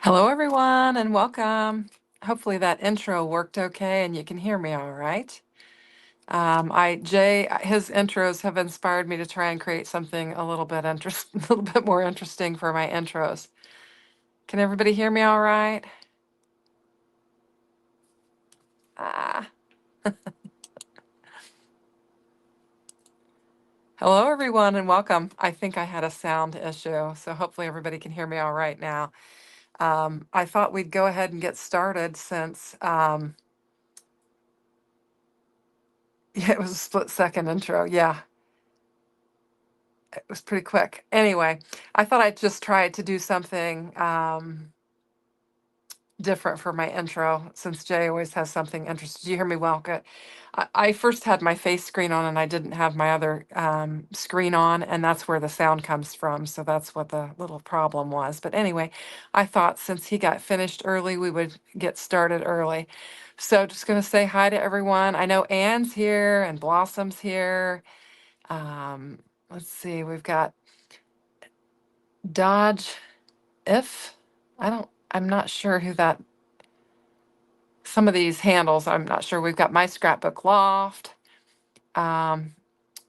Hello, everyone, and welcome. Hopefully that intro worked okay and you can hear me all right. His intros have inspired me to try and create something a little bit a little bit more interesting for my intros. Can everybody hear me all right? Ah, hello, everyone, and welcome. I think I had a sound issue, so hopefully everybody can hear me all right now. I thought we'd go ahead and get started since yeah, it was a split second intro. Yeah, it was pretty quick. Anyway, I thought I'd just try to do something different for my intro since Jay always has something interesting. Do you hear me well? Good. I first had my face screen on and I didn't have my other screen on, and that's where the sound comes from. So that's what the little problem was. But anyway, I thought since he got finished early, we would get started early. So just going to say hi to everyone. I know Anne's here and Blossom's here. Um, let's see, we've got Dodge if I'm not sure who that, some of these handles, I'm not sure. We've got My Scrapbook Loft, um,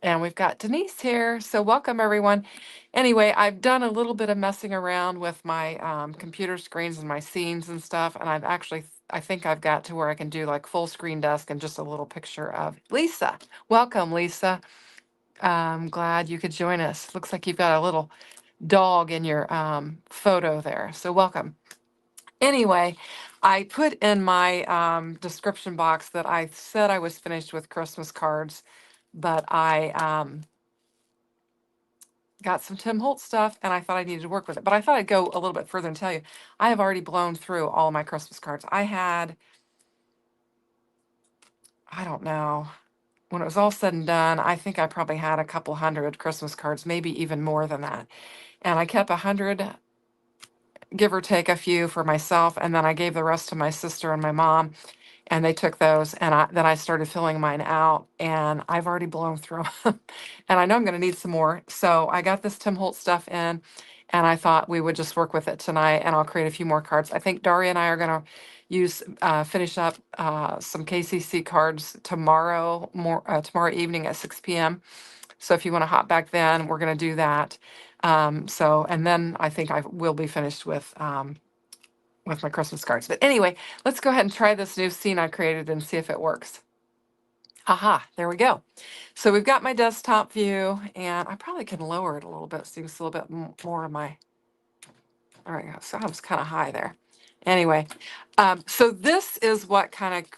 and we've got Denise here. So welcome, everyone. Anyway, I've done a little bit of messing around with my computer screens and my scenes and stuff, and I think I've got to where I can do like full screen desk and just a little picture of Lisa. Welcome, Lisa. I'm glad you could join us. Looks like you've got a little dog in your photo there. So welcome. Anyway, I put in my description box that I said I was finished with Christmas cards, but I got some Tim Holtz stuff and I thought I needed to work with it. But I thought I'd go a little bit further and tell you, I have already blown through all my Christmas cards. I don't know, when it was all said and done, I think I probably had a couple hundred Christmas cards, maybe even more than that. And I kept 100, give or take a few for myself, and then I gave the rest to my sister and my mom, and they took those, and then I started filling mine out, and I've already blown through them. And I know I'm going to need some more. So I got this Tim Holtz stuff in, and I thought we would just work with it tonight, and I'll create a few more cards. I think Daria and I are going to finish up some KCC cards tomorrow evening at 6 p.m. So if you want to hop back then, we're going to do that. And then I think I will be finished with my Christmas cards. But anyway, let's go ahead and try this new scene I created and see if it works. Aha, there we go. So we've got my desktop view, and I probably can lower it a little bit so you can see a little bit more of my, all right, so I was kind of high there. Anyway, so this is what kind of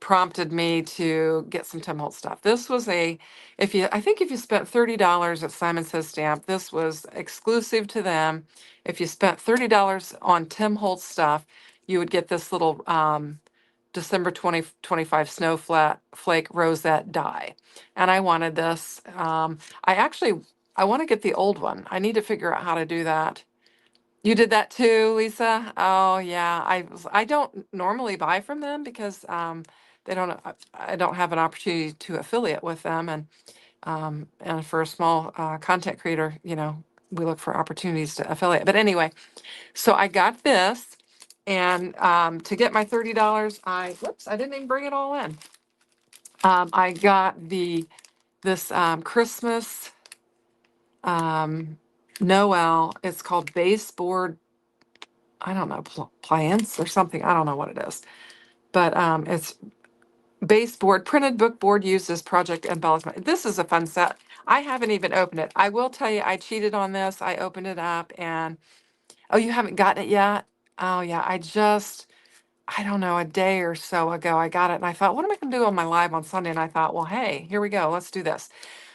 prompted me to get some Tim Holtz stuff. This was I think if you spent $30 at Simon Says Stamp, this was exclusive to them. If you spent $30 on Tim Holtz stuff, you would get this little December 2025 snowflake rosette die. And I wanted this. I want to get the old one. I need to figure out how to do that. You did that too, Lisa? Oh, yeah. I don't normally buy from them because they don't I don't have an opportunity to affiliate with them, and for a small content creator, we look for opportunities to affiliate. But anyway, so I got this, and to get my $30, I didn't even bring it all in. I got this Christmas Noel. It's called baseboard, I don't know, plants or something. I don't know what it is, but it's baseboard, printed book board used as project embellishment. This is a fun set. I haven't even opened it. I will tell you, I cheated on this. I opened it up and, oh, you haven't gotten it yet? Oh, yeah. I don't know, a day or so ago, I got it and I thought, what am I going to do on my live on Sunday? And I thought, well, hey, here we go. Let's do this.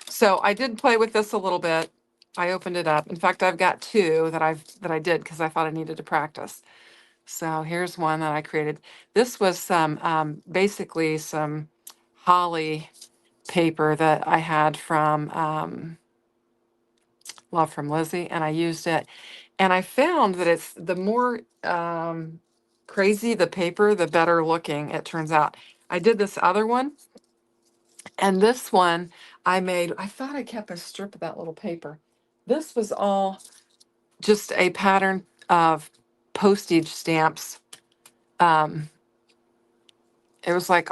So I did play with this a little bit. I opened it up. In fact, I've got two that I did because I thought I needed to practice. So here's one that I created. This was basically some holly paper that I had from Love from Lizzie, and I used it. And I found that it's the more crazy the paper, the better looking it turns out. I did this other one, and this one I thought I kept a strip of that little paper. This was all just a pattern of postage stamps. Um, it was like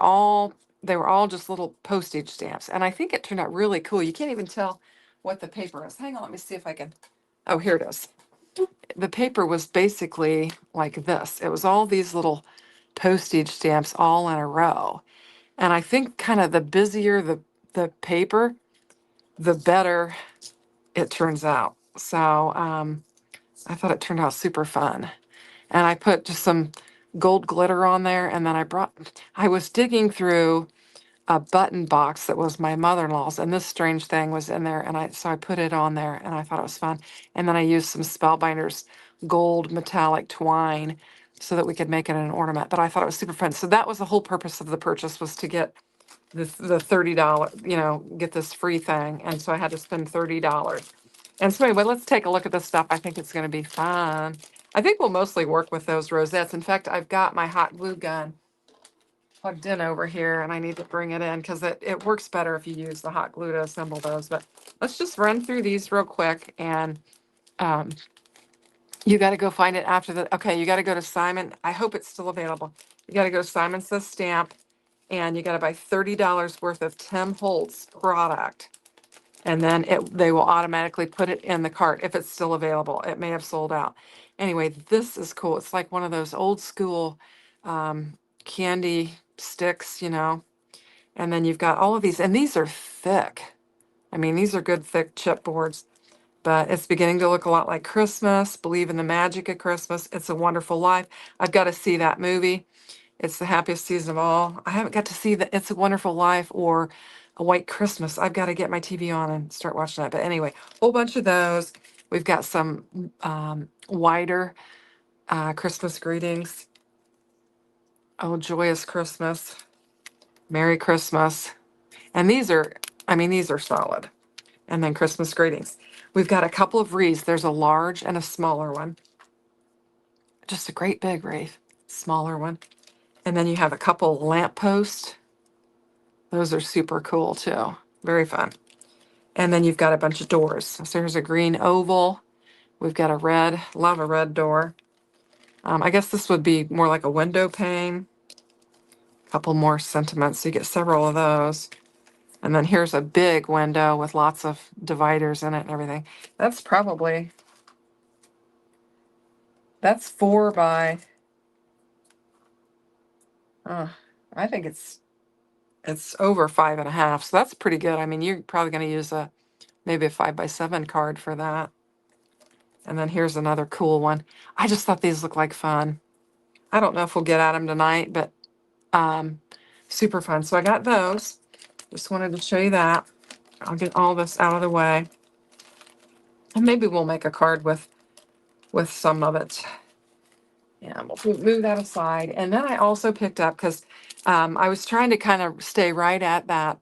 they were all just little postage stamps. And I think it turned out really cool. You can't even tell what the paper is. Hang on, let me see if I can. Oh, here it is. The paper was basically like this. It was all these little postage stamps all in a row. And I think kind of the busier the paper, the better it turns out. So I thought it turned out super fun. And I put just some gold glitter on there. And then I was digging through a button box that was my mother-in-law's, and this strange thing was in there. And so I put it on there and I thought it was fun. And then I used some Spellbinders gold metallic twine so that we could make it an ornament. But I thought it was super fun. So that was the whole purpose of the purchase, was to get the $30, get this free thing. And so I had to spend $30. And so anyway, let's take a look at this stuff. I think it's going to be fun. I think we'll mostly work with those rosettes. In fact, I've got my hot glue gun plugged in over here, and I need to bring it in because it works better if you use the hot glue to assemble those. But let's just run through these real quick. And um, you got to go find it after the, okay, you got to go to Simon. I hope it's still available. You got to go to Simon Says Stamp, and you got to buy $30 worth of Tim Holtz product. And then they will automatically put it in the cart if it's still available. It may have sold out. Anyway, this is cool. It's like one of those old school candy sticks, and then you've got all of these, and these are thick. I mean, these are good thick chipboards, but it's beginning to look a lot like Christmas. Believe in the magic of Christmas. It's a Wonderful Life. I've got to see that movie. It's the happiest season of all. I haven't got to see the It's a Wonderful Life or A White Christmas. I've got to get my TV on and start watching that. But anyway, whole bunch of those. We've got some wider Christmas greetings. Oh, joyous Christmas. Merry Christmas. And these are, these are solid. And then Christmas greetings. We've got a couple of wreaths. There's a large and a smaller one. Just a great big wreath. Smaller one. And then you have a couple lampposts. Those are super cool too. Very fun. And then you've got a bunch of doors. So here's a green oval. We've got a red, love a red door. I guess this would be more like a window pane. A couple more sentiments. So you get several of those. And then here's a big window with lots of dividers in it and everything. That's 4 by, I think it's over 5.5. So that's pretty good. I mean, you're probably going to use maybe a 5x7 card for that. And then here's another cool one. I just thought these looked like fun. I don't know if we'll get at them tonight, but super fun. So I got those. Just wanted to show you that. I'll get all this out of the way. And maybe we'll make a card with some of it. Yeah, we'll move that aside. And then I also picked up, because I was trying to kind of stay right at that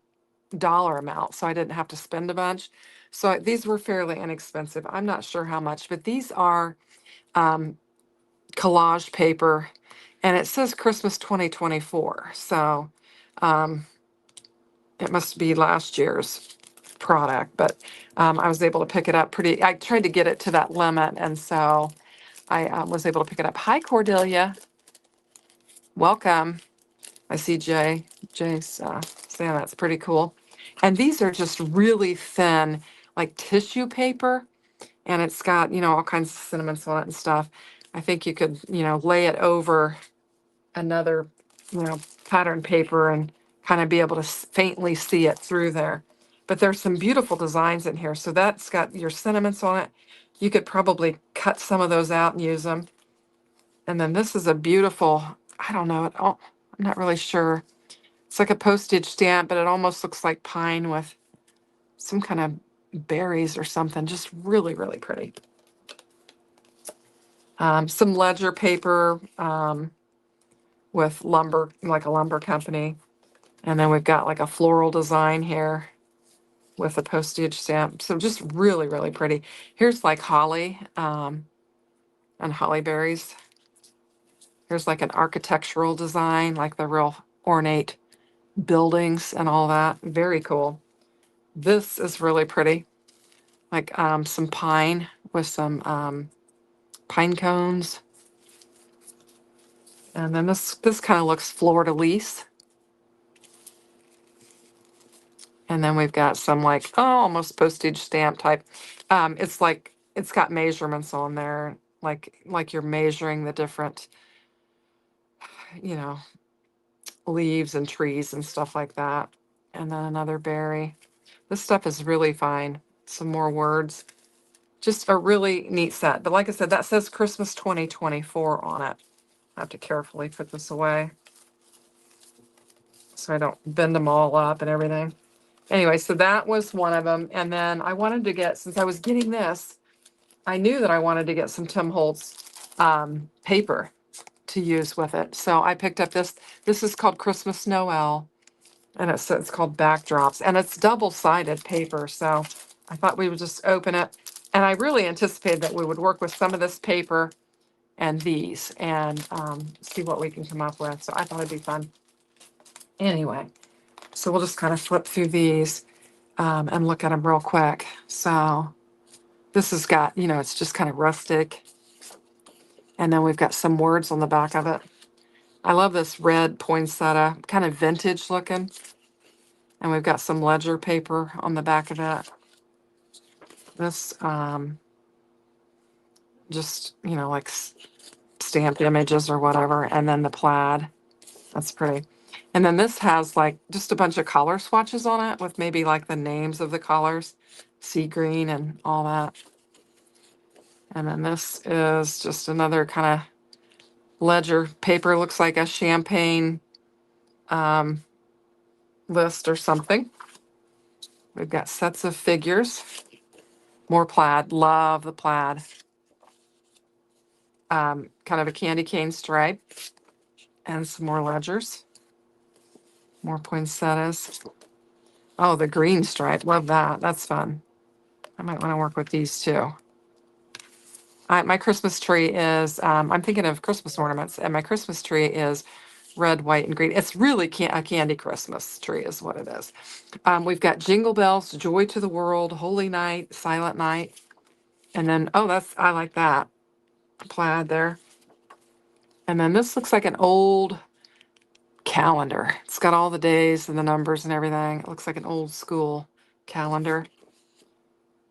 dollar amount so I didn't have to spend a bunch. So these were fairly inexpensive. I'm not sure how much, but these are collage paper, and it says Christmas 2024. So it must be last year's product, but I was able to pick it up I tried to get it to that limit, and so I was able to pick it up. Hi, Cordelia. Welcome. I see Jay's saying that's pretty cool. And these are just really thin, like tissue paper, and it's got, all kinds of sentiments on it and stuff. I think you could, lay it over another, pattern paper and kind of be able to faintly see it through there. But there's some beautiful designs in here. So that's got your sentiments on it. You could probably cut some of those out and use them. And then this is a beautiful, I don't know, I'm not really sure. It's like a postage stamp, but it almost looks like pine with some kind of berries or something. Just really, really pretty. Some ledger paper with lumber, like a lumber company. And then we've got like a floral design here with a postage stamp. So just really, really pretty. Here's like holly and holly berries. Here's like an architectural design, like the real ornate buildings and all that. Very cool. This is really pretty. Like some pine with some pine cones. And then this kind of looks fleur-de-lis. And then we've got some like, oh, almost postage stamp type. It's like, it's got measurements on there, like you're measuring the different, you know, leaves and trees and stuff like that. And then another berry. This stuff is really fine. Some more words. Just a really neat set. But like I said, that says Christmas 2024 on it. I have to carefully put this away so I don't bend them all up and everything. Anyway, so that was one of them. And then I wanted to get, since I was getting this, I knew that I wanted to get some Tim Holtz paper to use with it. So I picked up this. This is called Christmas Noel, and it's called Backdrops, and it's double-sided paper. So I thought we would just open it, and I really anticipated that we would work with some of this paper and these and see what we can come up with. So I thought it'd be fun. Anyway, so we'll just kind of flip through these and look at them real quick. So this has got, you know, it's just kind of rustic. And then we've got some words on the back of it. I love this red poinsettia, kind of vintage looking. And we've got some ledger paper on the back of it. This, just, you know, like stamped images or whatever. And then the plaid. That's pretty. And then this has like just a bunch of color swatches on it with maybe like the names of the colors, sea green and all that. And then this is just another kind of ledger paper. Looks like a champagne list or something. We've got sets of figures. More plaid. Love the plaid. Kind of a candy cane stripe. And some more ledgers. More poinsettias. Oh, the green stripe. Love that. That's fun. I might want to work with these too. My Christmas tree is, I'm thinking of Christmas ornaments, and my Christmas tree is red, white, and green. It's really a candy Christmas tree is what it is. We've got Jingle Bells, Joy to the World, Holy Night, Silent Night. And then, oh, I like that plaid there. And then this looks like an old calendar. It's got all the days and the numbers and everything. It looks like an old school calendar.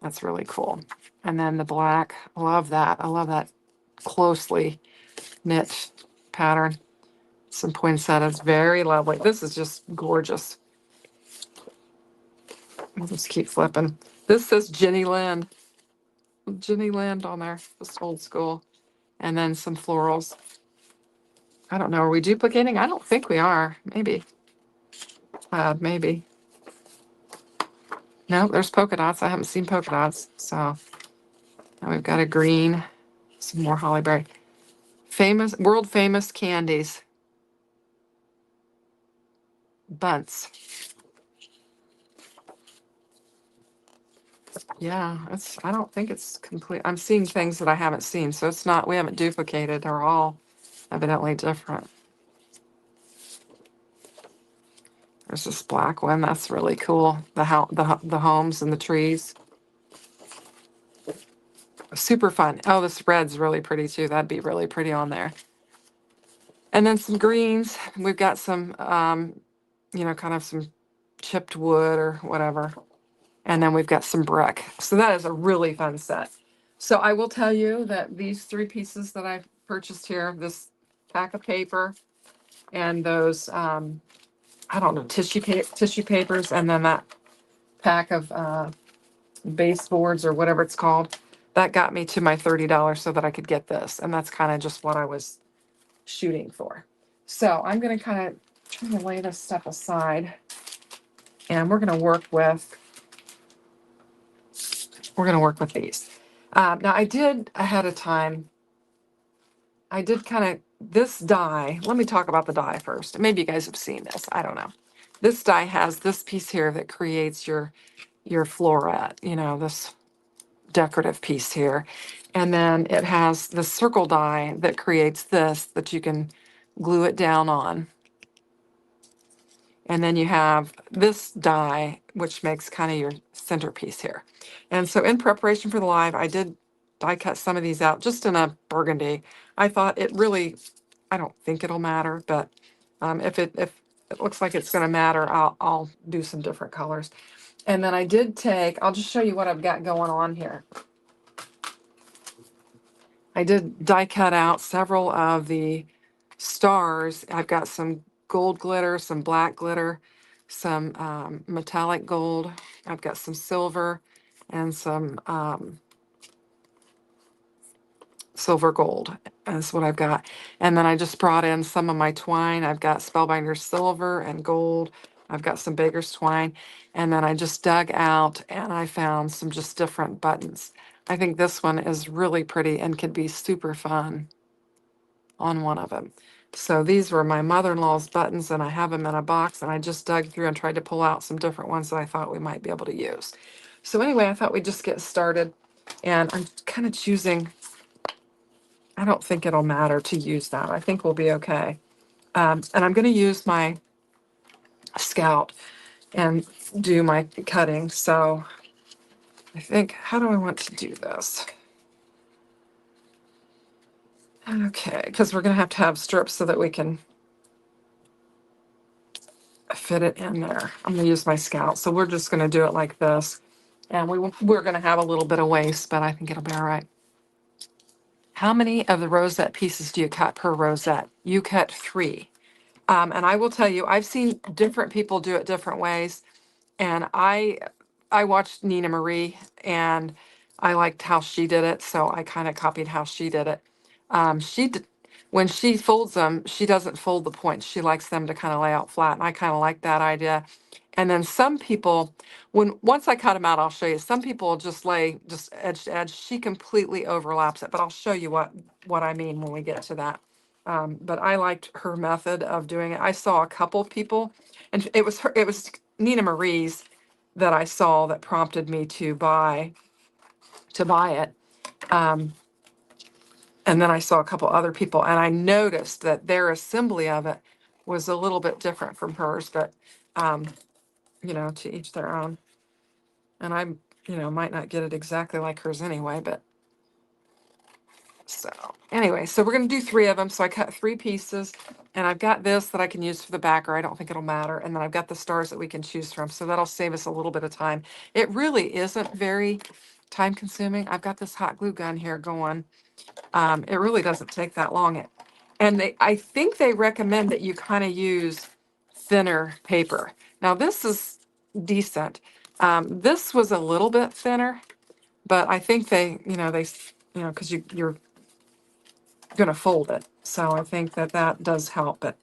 That's really cool. And then the black, love that. I love that closely knit pattern. Some poinsettias, very lovely. This is just gorgeous. We'll just keep flipping. This says Jenny Lind. Jenny Lind on there, just old school. And then some florals. I don't know, are we duplicating? I don't think we are. Maybe. Maybe. No, there's polka dots. I haven't seen polka dots. So now we've got a green, some more hollyberry. Famous, world famous candies. Bunts. Yeah, I don't think it's complete. I'm seeing things that I haven't seen, so it's not, we haven't duplicated. They're all evidently different. There's this black one. That's really cool. The homes and the trees. Super fun. Oh, this red's really pretty too. That'd be really pretty on there. And then some greens. We've got some, you know, kind of some chipped wood or whatever. And then we've got some brick. So that is a really fun set. So I will tell you that these 3 pieces that I've purchased here, this pack of paper and those, I don't know, tissue papers, and then that pack of baseboards or whatever it's called, that got me to my $30 so that I could get this. And that's kind of just what I was shooting for. So I'm going to kind of try to lay this stuff aside, and we're going to work with these. Now I did ahead of time, I did kind of, this die, let me talk about the die first. Maybe you guys have seen this, I don't know. This die has this piece here that creates your floret, you know, this decorative piece here. And then it has the circle die that creates this that you can glue it down on. And then you have this die, which makes kind of your centerpiece here. And so in preparation for the live, I did die cut some of these out just in a burgundy. I thought it really I don't think it'll matter, but if it looks like it's going to matter, I'll do some different colors. And then I did take, I'll just show you what I've got going on here. I did die cut out several of the stars. I've got some gold glitter, some black glitter, some metallic gold. I've got some silver and some silver gold. That's what I've got. And then I just brought in some of my twine. I've got Spellbinder silver and gold. I've got some Baker's twine. And then I just dug out and I found some just different buttons. I think this one is really pretty and could be super fun on one of them. So these were my mother-in-law's buttons, and I have them in a box, and I just dug through and tried to pull out some different ones that I thought we might be able to use. So anyway, I thought we'd just get started, and I'm kind of choosing, I don't think it'll matter to use that. I think we'll be okay. And I'm going to use my Scout and do my cutting. So I think, how do I want to do this? Okay, because we're going to have strips so that we can fit it in there. I'm going to use my Scout. So we're just going to do it like this. And we're going to have a little bit of waste, but I think it'll be all right. How many of the rosette pieces do you cut per rosette? You cut 3. And I will tell you, I've seen different people do it different ways. And I watched Nina Marie, and I liked how she did it, so I kind of copied how she did it. She did, when she folds them, she doesn't fold the points. She likes them to kind of lay out flat, and I kind of like that idea. And then some people, once I cut them out, I'll show you. Some people just lay just edge to edge. She completely overlaps it, but I'll show you what I mean when we get to that. But I liked her method of doing it. I saw a couple people, and it was Nina Marie's that I saw that prompted me to buy it. And then I saw a couple other people, and I noticed that their assembly of it was a little bit different from hers, but to each their own. And I, might not get it exactly like hers anyway, but so anyway, so we're going to do 3 of them. So I cut 3 pieces, and I've got this that I can use for the back, or I don't think it'll matter. And then I've got the stars that we can choose from. So that'll save us a little bit of time. It really isn't very time consuming. I've got this hot glue gun here going. It really doesn't take that long. I think they recommend that you kind of use thinner paper. Now this is decent. This was a little bit thinner, but I think because you're going to fold it. So I think that does help, but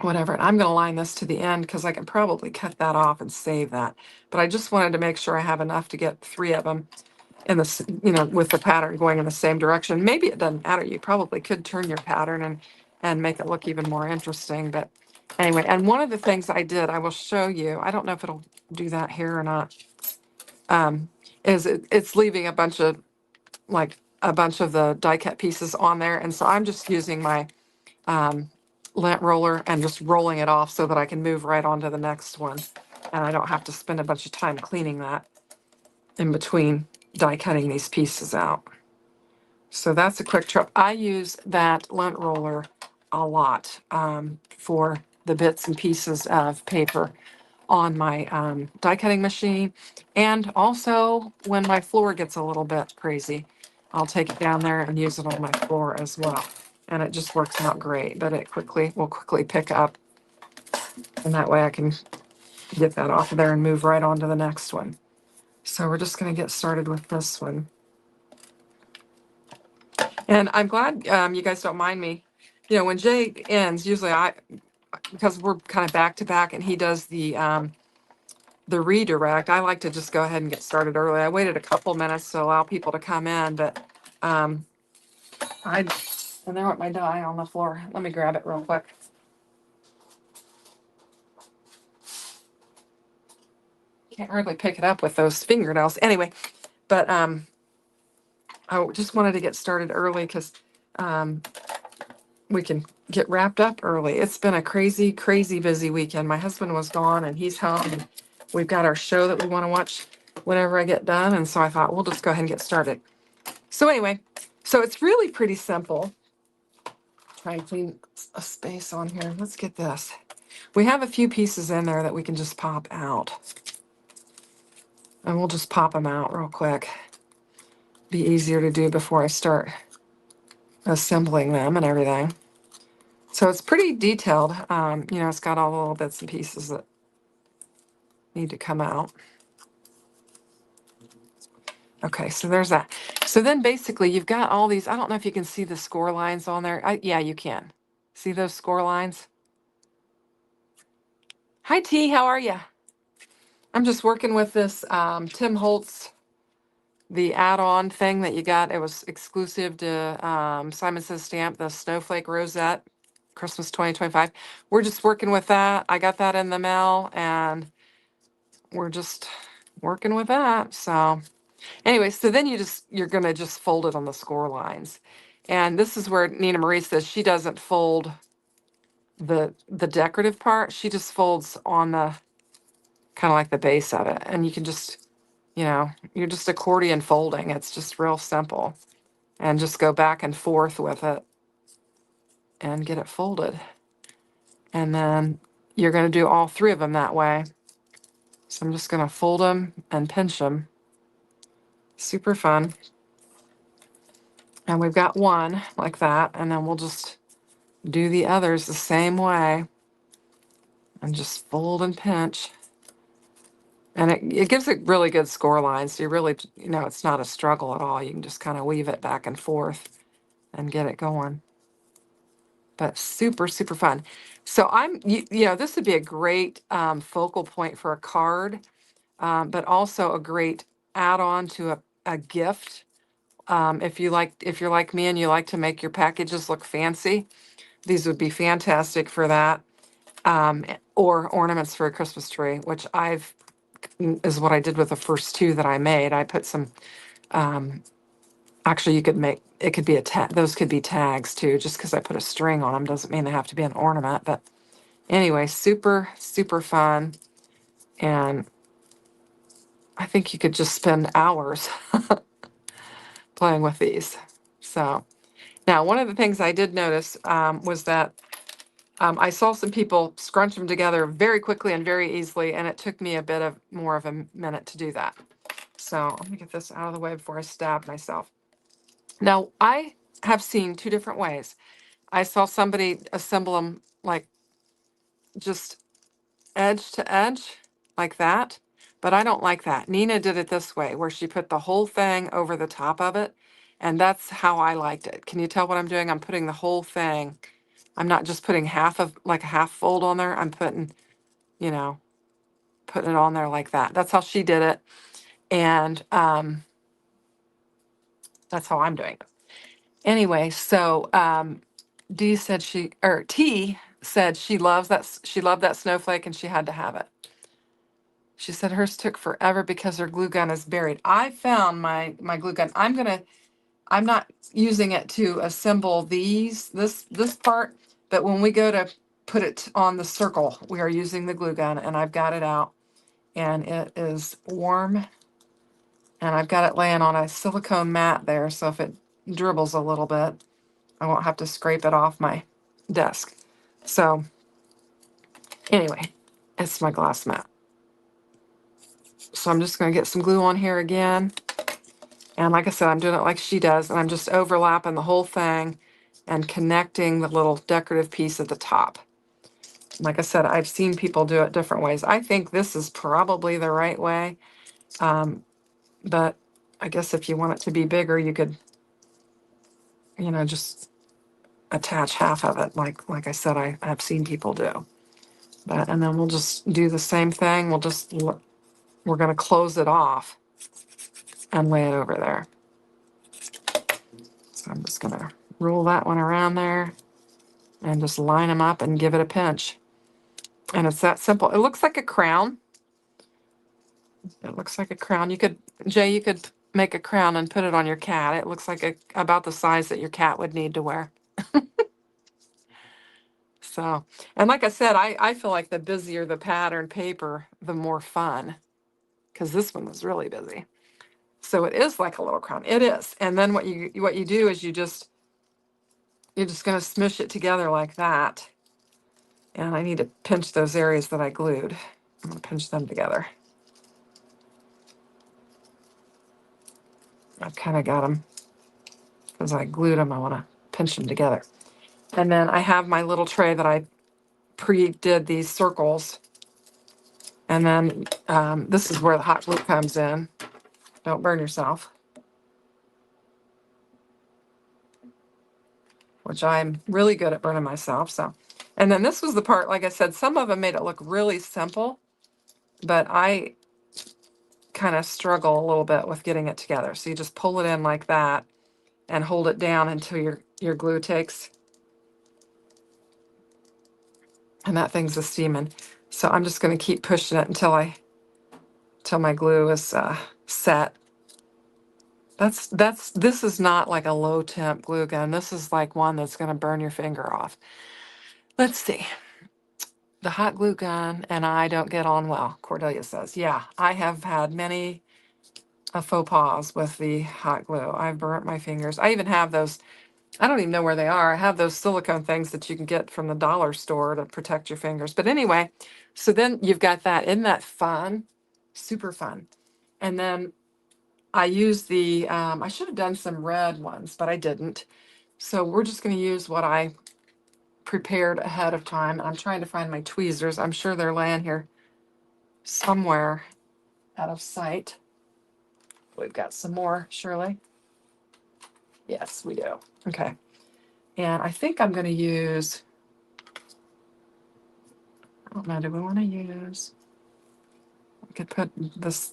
whatever. And I'm going to line this to the end because I can probably cut that off and save that. But I just wanted to make sure I have enough to get 3 of them in with the pattern going in the same direction. Maybe it doesn't matter. You probably could turn your pattern and make it look even more interesting. But anyway, and one of the things I did, I will show you, I don't know if it'll do that here or not, is it's leaving a bunch of the die cut pieces on there. And so I'm just using my lint roller and just rolling it off so that I can move right on to the next one. And I don't have to spend a bunch of time cleaning that in between die cutting these pieces out. So that's a quick trip. I use that lint roller a lot for the bits and pieces of paper on my die cutting machine. And also when my floor gets a little bit crazy, I'll take it down there and use it on my floor as well. And it just works out great, but it will quickly pick up. And that way I can get that off of there and move right on to the next one. So we're just going to get started with this one. And I'm glad you guys don't mind me. When Jay ends, usually because we're kind of back to back and he does the redirect, I like to just go ahead and get started early. I waited a couple minutes to allow people to come in, but and there went my die on the floor. Let me grab it real quick. Can't hardly pick it up with those fingernails. Anyway, but I just wanted to get started early because we can get wrapped up early. It's been a crazy, crazy busy weekend. My husband was gone and he's home. And we've got our show that we want to watch whenever I get done. And so I thought, we'll just go ahead and get started. So anyway, so it's really pretty simple. Try and clean a space on here. Let's get this. We have a few pieces in there that we can just pop out. And we'll just pop them out real quick. Be easier to do before I start assembling them and everything. So it's pretty detailed. You know, it's got all the little bits and pieces that need to come out. Okay, so there's that. So then basically you've got all these, I don't know if you can see the score lines on there. Yeah, you can. See those score lines? Hi T, how are you? I'm just working with this Tim Holtz, the add-on thing that you got. It was exclusive to Simon Says Stamp, the Snowflake Rosette, Christmas 2025. We're just working with that. I got that in the mail and we're just working with that. So anyway, so then you're gonna just fold it on the score lines. And this is where Nina Marie says she doesn't fold the decorative part. She just folds on the kind of like the base of it. And you can just, you know, you're just accordion folding. It's just real simple. And just go back and forth with it and get it folded. And then you're going to do all three of them that way. So I'm just going to fold them and pinch them. Super fun. And we've got one like that. And then we'll just do the others the same way. And just fold and pinch. And it gives it really good score lines. So you really, you know, it's not a struggle at all. You can just kind of weave it back and forth and get it going. But super, super fun. So you know, this would be a great focal point for a card, but also a great add-on to a gift. If you're like me and you like to make your packages look fancy, these would be fantastic for that. Or ornaments for a Christmas tree, which is what I did with the first two that I made. I put some, actually you could make, it could be those could be tags too. Just because I put a string on them doesn't mean they have to be an ornament. But anyway, super, super fun. And I think you could just spend hours playing with these. So now one of the things I did notice was that I saw some people scrunch them together very quickly and very easily, and it took me a bit of more of a minute to do that. So let me get this out of the way before I stab myself. Now, I have seen two different ways. I saw somebody assemble them like just edge to edge like that, but I don't like that. Nina did it this way, where she put the whole thing over the top of it, and that's how I liked it. Can you tell what I'm doing? I'm putting the whole thing. I'm not just putting like a half fold on there. I'm putting, you know, putting it on there like that. That's how she did it. And that's how I'm doing it. Anyway, so T said she loved that snowflake and she had to have it. She said hers took forever because her glue gun is buried. I found my glue gun. I'm not using it to assemble this part, but when we go to put it on the circle, we are using the glue gun, and I've got it out and it is warm, and I've got it laying on a silicone mat there, so if it dribbles a little bit, I won't have to scrape it off my desk. So anyway, it's my glass mat. So I'm just going to get some glue on here again. And like I said, I'm doing it like she does, and I'm just overlapping the whole thing and connecting the little decorative piece at the top. Like I said, I've seen people do it different ways. I think this is probably the right way. But I guess if you want it to be bigger, you could, you know, just attach half of it. Like I said, I've seen people do. And then we'll just do the same thing. We're going to close it off and lay it over there. So I'm just going to roll that one around there and just line them up and give it a pinch. And it's that simple. It looks like a crown. It looks like a crown. Jay, you could make a crown and put it on your cat. It looks like about the size that your cat would need to wear. So, and like I said, I feel like the busier the pattern paper, the more fun, because this one was really busy. So it is like a little crown. It is. And then what you do is you just you're just going to smush it together like that. And I need to pinch those areas that I glued. I'm going to pinch them together. I've kind of got them because I glued them. I want to pinch them together. And then I have my little tray that I pre-did these circles. And then this is where the hot glue comes in. Don't burn yourself. Which I'm really good at burning myself. So, and then this was the part, like I said, some of them made it look really simple, but I kind of struggle a little bit with getting it together. So you just pull it in like that and hold it down until your glue takes. And that thing's a steaming. So I'm just going to keep pushing it until my glue is set. This is not like a low temp glue gun. This is like one that's going to burn your finger off. Let's see. The hot glue gun and I don't get on well, Cordelia says. Yeah, I have had many faux pas with the hot glue. I've burnt my fingers. I even have those, I don't even know where they are. I have those silicone things that you can get from the dollar store to protect your fingers. But anyway, so then you've got that. Isn't that fun? Super fun. And then I use the, I should have done some red ones, but I didn't. So we're just going to use what I prepared ahead of time. I'm trying to find my tweezers. I'm sure they're laying here somewhere out of sight. We've got some more, Shirley. Yes, we do. Okay. And I think I'm going to use, I don't know, do we want to use, I could put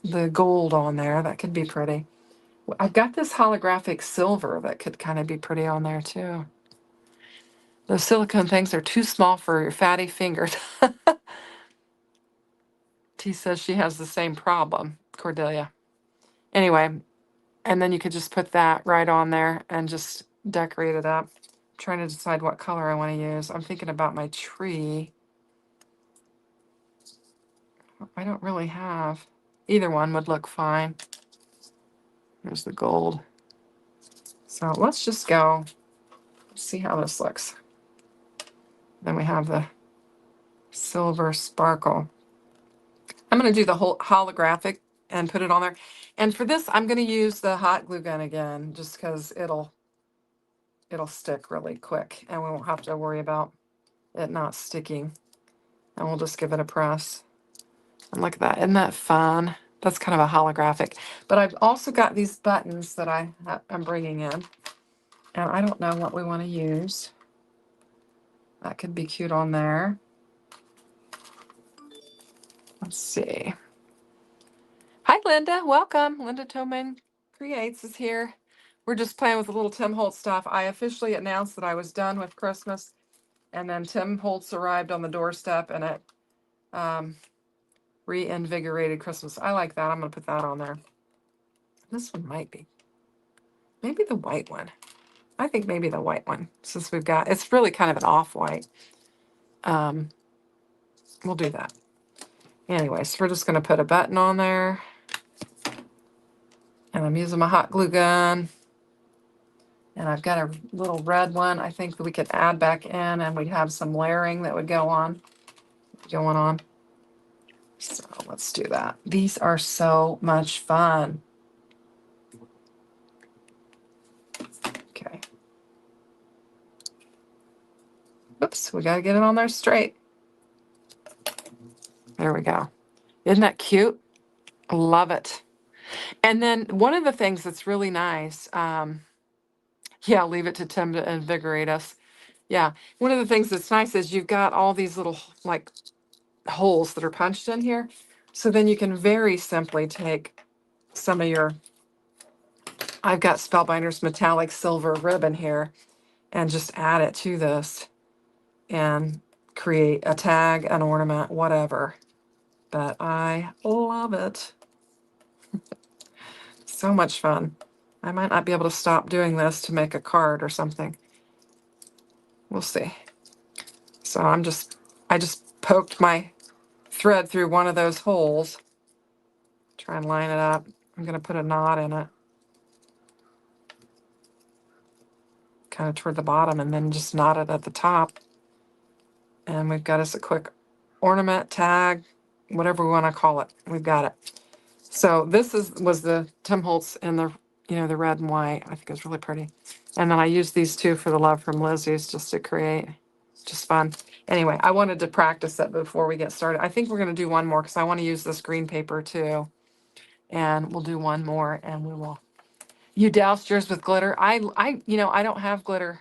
the gold on there. That could be pretty. I've got this holographic silver that could kind of be pretty on there too. Those silicone things are too small for your fatty fingers. T says she has the same problem, Cordelia. Anyway, and then you could just put that right on there and just decorate it up. I'm trying to decide what color I want to use. I'm thinking about my tree. I don't really have. Either one would look fine. Here's the gold. So let's just go see how this looks. Then we have the silver sparkle. I'm going to do the whole holographic and put it on there. And for this, I'm going to use the hot glue gun again, just because it'll stick really quick and we won't have to worry about it not sticking. And we'll just give it a press. And look at that. Isn't that fun? That's kind of a holographic. But I've also got these buttons that I'm bringing in. And I don't know what we want to use. That could be cute on there. Let's see. Hi, Linda. Welcome. Linda Toman Creates is here. We're just playing with a little Tim Holtz stuff. I officially announced that I was done with Christmas. And then Tim Holtz arrived on the doorstep and it reinvigorated Christmas. I like that. I'm going to put that on there. This one might be. Maybe the white one. I think maybe the white one, since we've got, it's really kind of an off-white. We'll do that. Anyway, so we're just going to put a button on there. And I'm using my hot glue gun. And I've got a little red one I think that we could add back in, and we'd have some layering that would go on. Going on. So let's do that. These are so much fun. Okay. Oops, we got to get it on there straight. There we go. Isn't that cute? Love it. And then one of the things that's really nice, yeah, leave it to Tim to invigorate us. Yeah, one of the things that's nice is you've got all these little like holes that are punched in here. So then you can very simply take some of your, I've got Spellbinder's metallic silver ribbon here, and just add it to this and create a tag, an ornament, whatever. But I love it. So much fun. I might not be able to stop doing this to make a card or something. We'll see. So I just poked my thread through one of those holes. Try and line it up. I'm going to put a knot in it. kind of toward the bottom and then just knot it at the top. And we've got us a quick ornament, tag, whatever we want to call it. We've got it. So this was the Tim Holtz in the, the red and white. I think it's really pretty. And then I used these two for the Love from Lizzie's just to create, just fun. Anyway, I wanted to practice it before we get started. I think we're going to do one more because I want to use this green paper too. And we'll do one more and we will. You doused yours with glitter. I don't have glitter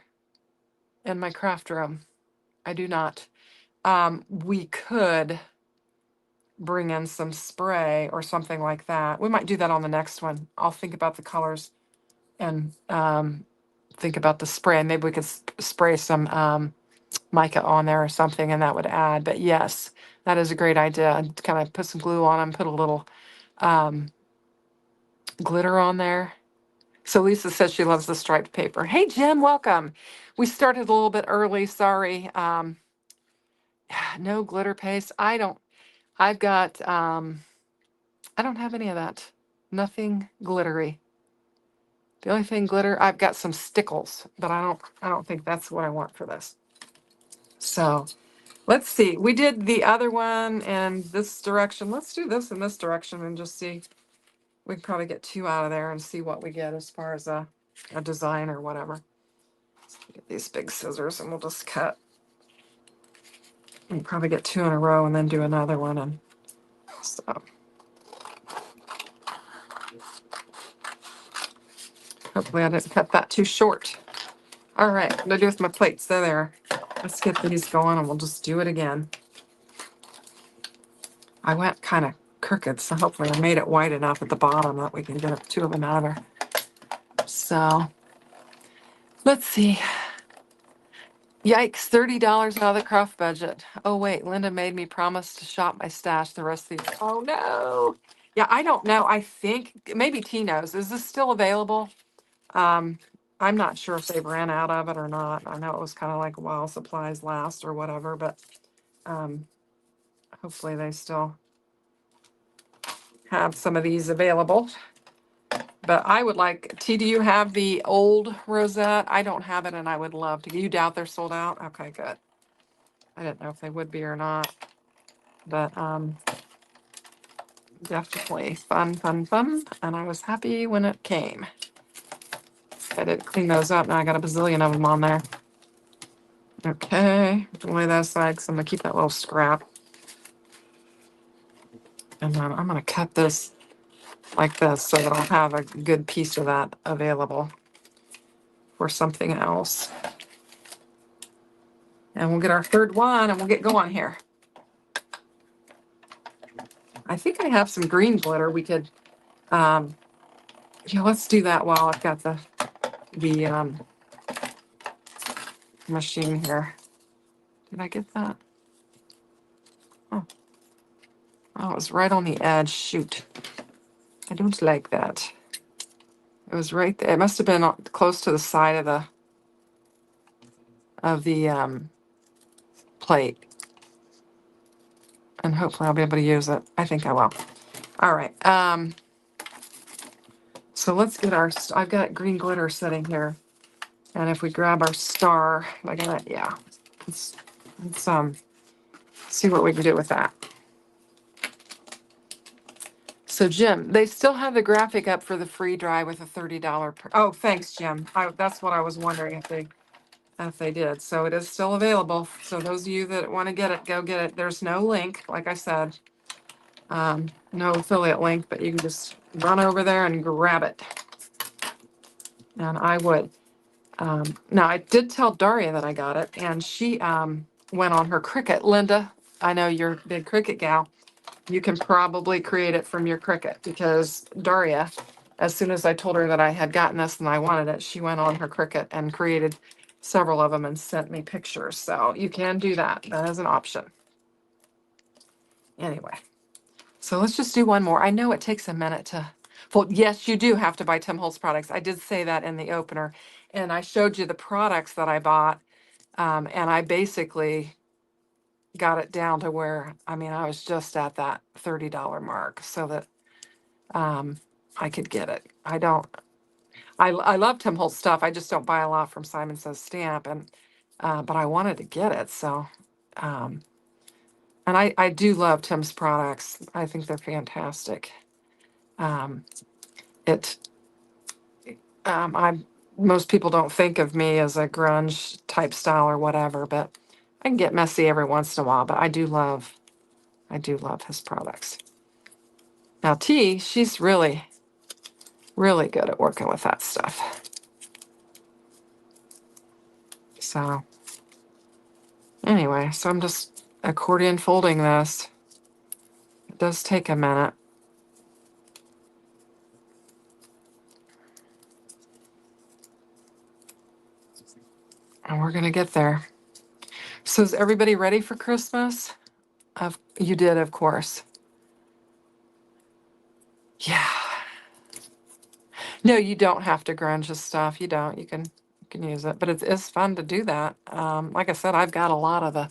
in my craft room. I do not. We could bring in some spray or something like that. We might do that on the next one. I'll think about the colors and think about the spray. Maybe we could spray some mica on there or something, and that would add. But yes, that is a great idea. And kind of put some glue on them, put a little glitter on there. So Lisa says she loves the striped paper. Hey, Jim, welcome. We started a little bit early. Sorry. No glitter paste. I've got, I don't have any of that. Nothing glittery. The only thing glitter, I've got some stickles, but I don't think that's what I want for this. So let's see. We did the other one in this direction. Let's do this in this direction and just see. We can probably get two out of there and see what we get as far as a design or whatever. Get these big scissors and we'll just cut. We can probably get two in a row and then do another one. And so hopefully I didn't cut that too short. All right, what do I do with my plates? They're there. Let's get these going and we'll just do it again. I went kind of crooked, so hopefully I made it wide enough at the bottom that we can get two of another. So let's see. Yikes, $30 out of the craft budget. Oh wait, Linda made me promise to shop my stash the rest of the year. Oh no. Yeah, I don't know. I think maybe T knows. Is this still available? I'm not sure if they ran out of it or not. I know it was kind of like while supplies last or whatever, but hopefully they still have some of these available. But I would like, T, do you have the old rosette? I don't have it and I would love to. You doubt they're sold out? Okay, good. I didn't know if they would be or not. But definitely fun, fun, fun. And I was happy when it came. I did clean those up. Now I got a bazillion of them on there. Okay, lay that aside because I'm going to keep that little scrap. And then I'm going to cut this like this so that I'll have a good piece of that available for something else. And we'll get our third one and we'll get going here. I think I have some green glitter. We could, let's do that while I've got the machine here. Did I get that? Oh, it was right on the edge. Shoot. I don't like that. It was right there. It must have been close to the side of the plate. And hopefully I'll be able to use it. I think I will. All right. So let's get I've got green glitter sitting here. And if we grab our star, let's see what we can do with that. So Jim, they still have the graphic up for the free dry with a $30 oh, thanks, Jim. That's what I was wondering if they did. So it is still available. So those of you that want to get it, go get it. There's no link, like I said. No affiliate link, but you can just run over there and grab it. And I would. Now, I did tell Daria that I got it, and she went on her Cricut. Linda, I know you're a big Cricut gal. You can probably create it from your Cricut because Daria, as soon as I told her that I had gotten this and I wanted it, she went on her Cricut and created several of them and sent me pictures. So you can do that. That is an option. Anyway, so let's just do one more. I know it takes a minute to fold. Yes, you do have to buy Tim Holtz products. I did say that in the opener. And I showed you the products that I bought. And I basically got it down to where, I was just at that $30 mark so that I could get it. I love Tim Holtz stuff. I just don't buy a lot from Simon Says Stamp, and but I wanted to get it, so and I do love Tim's products. I think they're fantastic. Um, it I most people don't think of me as a grunge type style or whatever, but I can get messy every once in a while. But I do love his products. Now T, she's really really good at working with that stuff. So anyway, so I'm just accordion folding this. It does take a minute. And we're gonna get there. So is everybody ready for Christmas? You did, of course. Yeah. No, you don't have to grunge this stuff. You don't. You can use it, but it's fun to do that. Like I said, I've got a lot of the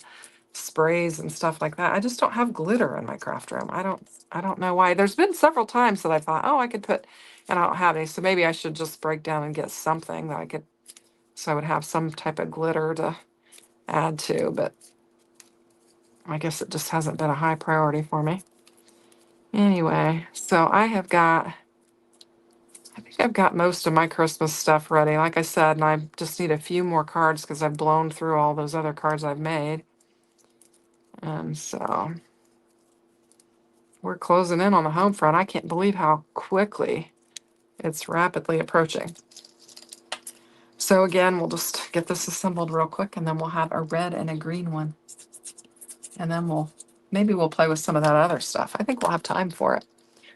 sprays and stuff like that. I just don't have glitter in my craft room. I don't know why. There's been several times that I thought, oh, I could put, and I don't have any. So maybe I should just break down and get something that I could, so I would have some type of glitter to add to. But I guess it just hasn't been a high priority for me. Anyway, so I think I've got most of my Christmas stuff ready, like I said, and I just need a few more cards because I've blown through all those other cards I've made. And so we're closing in on the home front. I can't believe how quickly it's rapidly approaching. So again, we'll just get this assembled real quick, and then we'll have a red and a green one. And then maybe we'll play with some of that other stuff. I think we'll have time for it.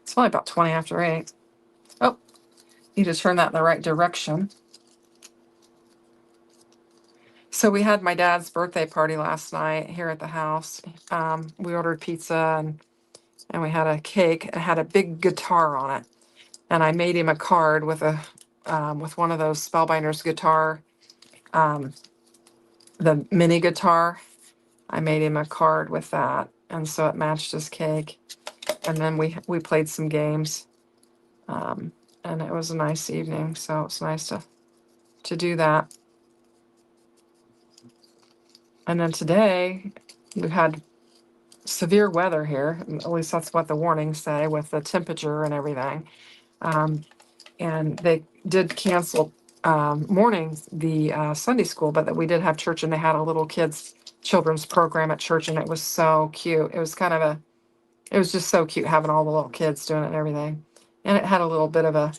It's only about 20 after 8. Oh, need to turn that in the right direction. So we had my dad's birthday party last night here at the house. We ordered pizza and we had a cake. It had a big guitar on it, and I made him a card with with one of those Spellbinders guitar, the mini guitar. I made him a card with that, and so it matched his cake. And then we played some games, and it was a nice evening. So it's nice to do that. And then today we had severe weather here, at least that's what the warnings say, with the temperature and everything. And they did cancel mornings, the Sunday school, but that we did have church, and they had a little children's program at church, and it was so cute. It was it was just so cute having all the little kids doing it and everything. And it had a little bit of a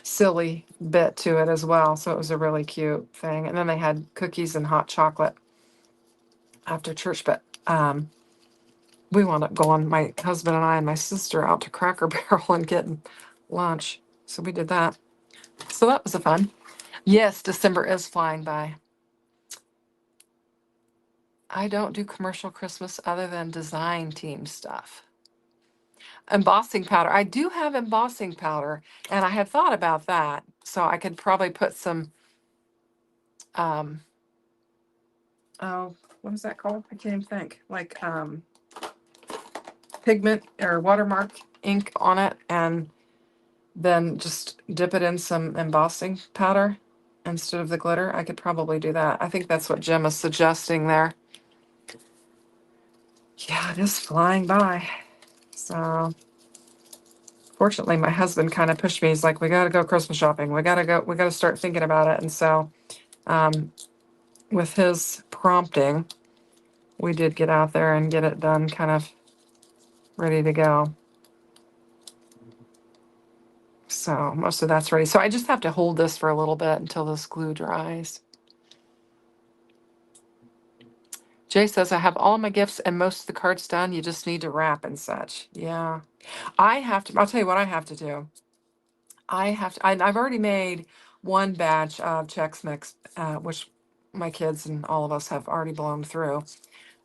silly bit to it as well, so it was a really cute thing. And then they had cookies and hot chocolate after church, but we wound up going, my husband and I and my sister, out to Cracker Barrel and getting lunch. So we did that. So that was a fun. Yes, December is flying by. I don't do commercial Christmas other than design team stuff. Embossing powder. I do have embossing powder, and I had thought about that. So I could probably put some, um, oh, what is that called? I can't even think. Like pigment or watermark ink on it, and then just dip it in some embossing powder instead of the glitter. I could probably do that. I think that's what Jim is suggesting there. Yeah, it is flying by. So fortunately, my husband kind of pushed me. He's like, we got to go Christmas shopping. We got to start thinking about it. And so with his prompting, we did get out there and get it done, kind of ready to go. So most of that's ready. So I just have to hold this for a little bit until this glue dries. Jay says, I have all my gifts and most of the cards done. You just need to wrap and such. Yeah. I'll tell you what I have to do. I've already made one batch of Chex Mix, which my kids and all of us have already blown through.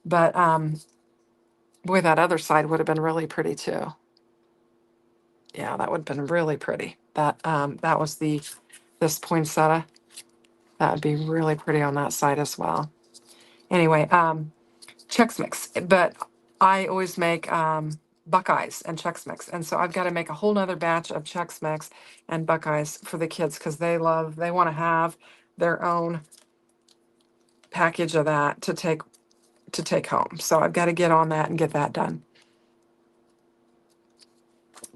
But boy, that other side would have been really pretty too. Yeah, that would have been really pretty. That was this poinsettia. That would be really pretty on that side as well. Anyway, Chex Mix. But I always make Buckeyes and Chex Mix. And so I've got to make a whole nother batch of Chex Mix and Buckeyes for the kids because they want to have their own package of that to take home. So I've got to get on that and get that done.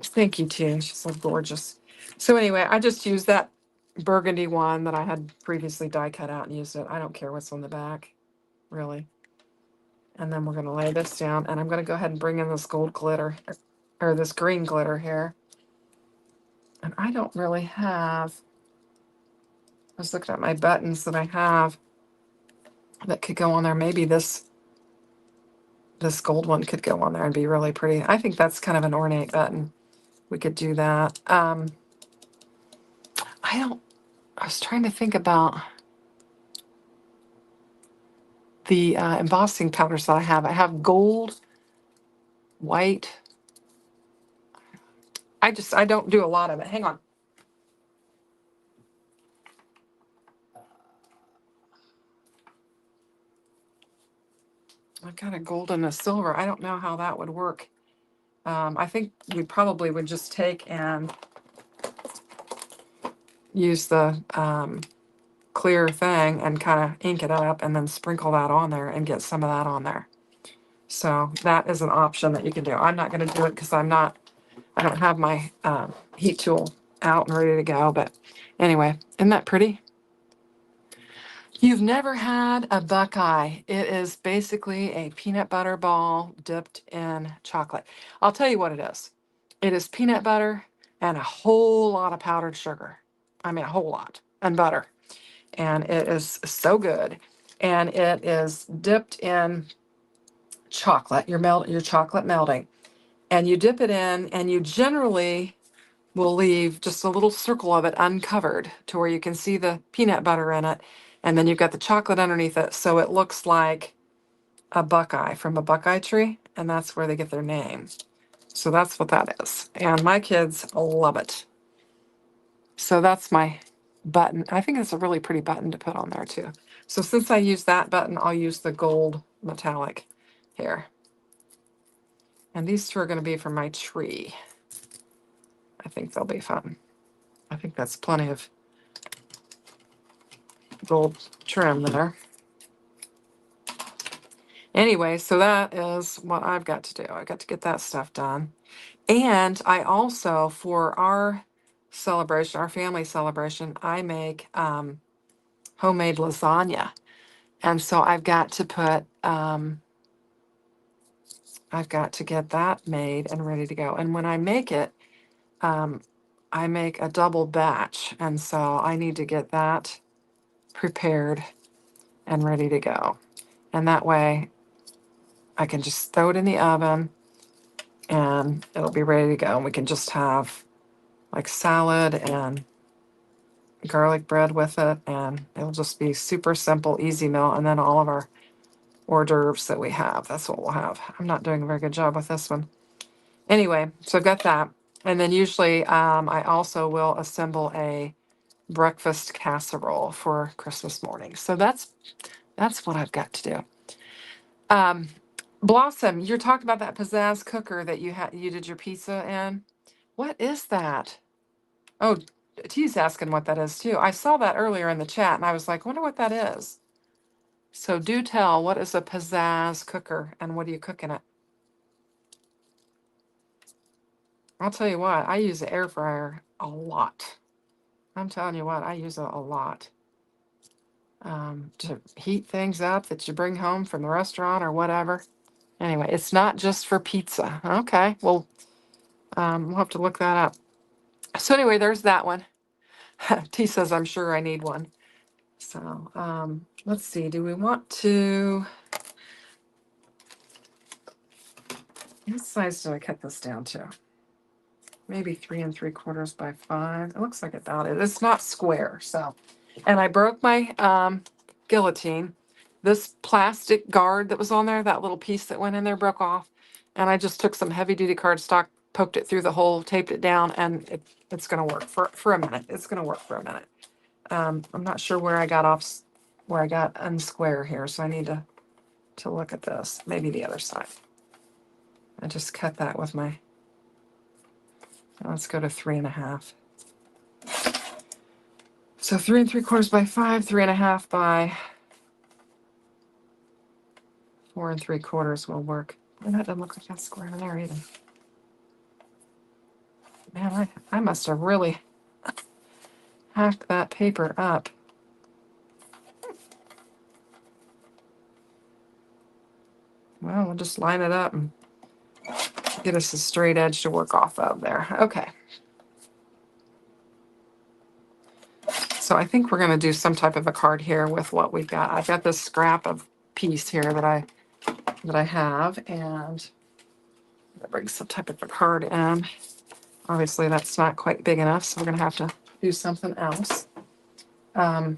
Thank you, T. She's so gorgeous. So anyway, I just used that burgundy one that I had previously die cut out and used it. I don't care what's on the back, really. And then we're going to lay this down, and I'm going to go ahead and bring in this gold glitter, or this green glitter here. And I don't really have, I was looking at my buttons that I have that could go on there. Maybe this gold one could go on there and be really pretty. I think that's kind of an ornate button. We could do that. I was trying to think about the embossing powders that I have. I have gold, white. I don't do a lot of it. Hang on. I've got a gold and a silver. I don't know how that would work. I think we probably would just take and use the clear thing and kind of ink it up and then sprinkle that on there and get some of that on there. So that is an option that you can do. I'm not going to do it because I don't have my heat tool out and ready to go. But anyway, isn't that pretty? You've never had a Buckeye. It is basically a peanut butter ball dipped in chocolate. I'll tell you what it is. It is peanut butter and a whole lot of powdered sugar. I mean, a whole lot, and butter. And it is so good. And it is dipped in chocolate, your chocolate melting. And you dip it in, and you generally will leave just a little circle of it uncovered to where you can see the peanut butter in it. And then you've got the chocolate underneath it. So it looks like a Buckeye from a Buckeye tree. And that's where they get their name. So that's what that is. And my kids love it. So that's my button. I think it's a really pretty button to put on there too. So since I use that button, I'll use the gold metallic here. And these two are going to be for my tree. I think they'll be fun. I think that's plenty of gold trim there. Anyway, so that is what I've got to do. I got to get that stuff done. And I also, for our celebration, our family celebration, I make homemade lasagna. And so I've got to get that made and ready to go. And when I make it, I make a double batch. And so I need to get that prepared and ready to go. And that way I can just throw it in the oven and it'll be ready to go. And we can just have like salad and garlic bread with it. And it'll just be super simple, easy meal. And then all of our hors d'oeuvres that we have, that's what we'll have. I'm not doing a very good job with this one. Anyway, so I've got that. And then usually I also will assemble a breakfast casserole for Christmas morning. So that's what I've got to do. Blossom, you're talking about that pizzazz cooker that you did your pizza in. What is that? Oh, T's asking what that is too. I saw that earlier in the chat and I was like, I wonder what that is. So do tell, what is a pizzazz cooker and what do you cook in it? I'll tell you what, I use the air fryer a lot. I'm telling you what, I use it a lot. To heat things up that you bring home from the restaurant or whatever. Anyway, it's not just for pizza. Okay, well, we'll have to look that up. So anyway, there's that one. T says, I'm sure I need one. So let's see, do we want to, what size did I cut this down to? Maybe 3 3/4 by 5. It looks like about it. It's not square, so. And I broke my guillotine. This plastic guard that was on there, that little piece that went in there broke off. And I just took some heavy duty cardstock, poked it through the hole, taped it down, and it's going to work for a minute. It's going to work for a minute. I'm not sure where I got unsquare here, so I need to look at this. Maybe the other side. I just cut that with my, let's go to 3.5. So 3 3/4 by 5, 3.5 by 4 3/4 will work. And that doesn't look like that's square in there either. Man, I must have really hacked that paper up. Well, we'll just line it up and get us a straight edge to work off of there. Okay. So I think we're going to do some type of a card here with what we've got. I've got this scrap of piece here that I have, and I'll bring some type of a card in. Obviously, that's not quite big enough, so we're going to have to do something else. I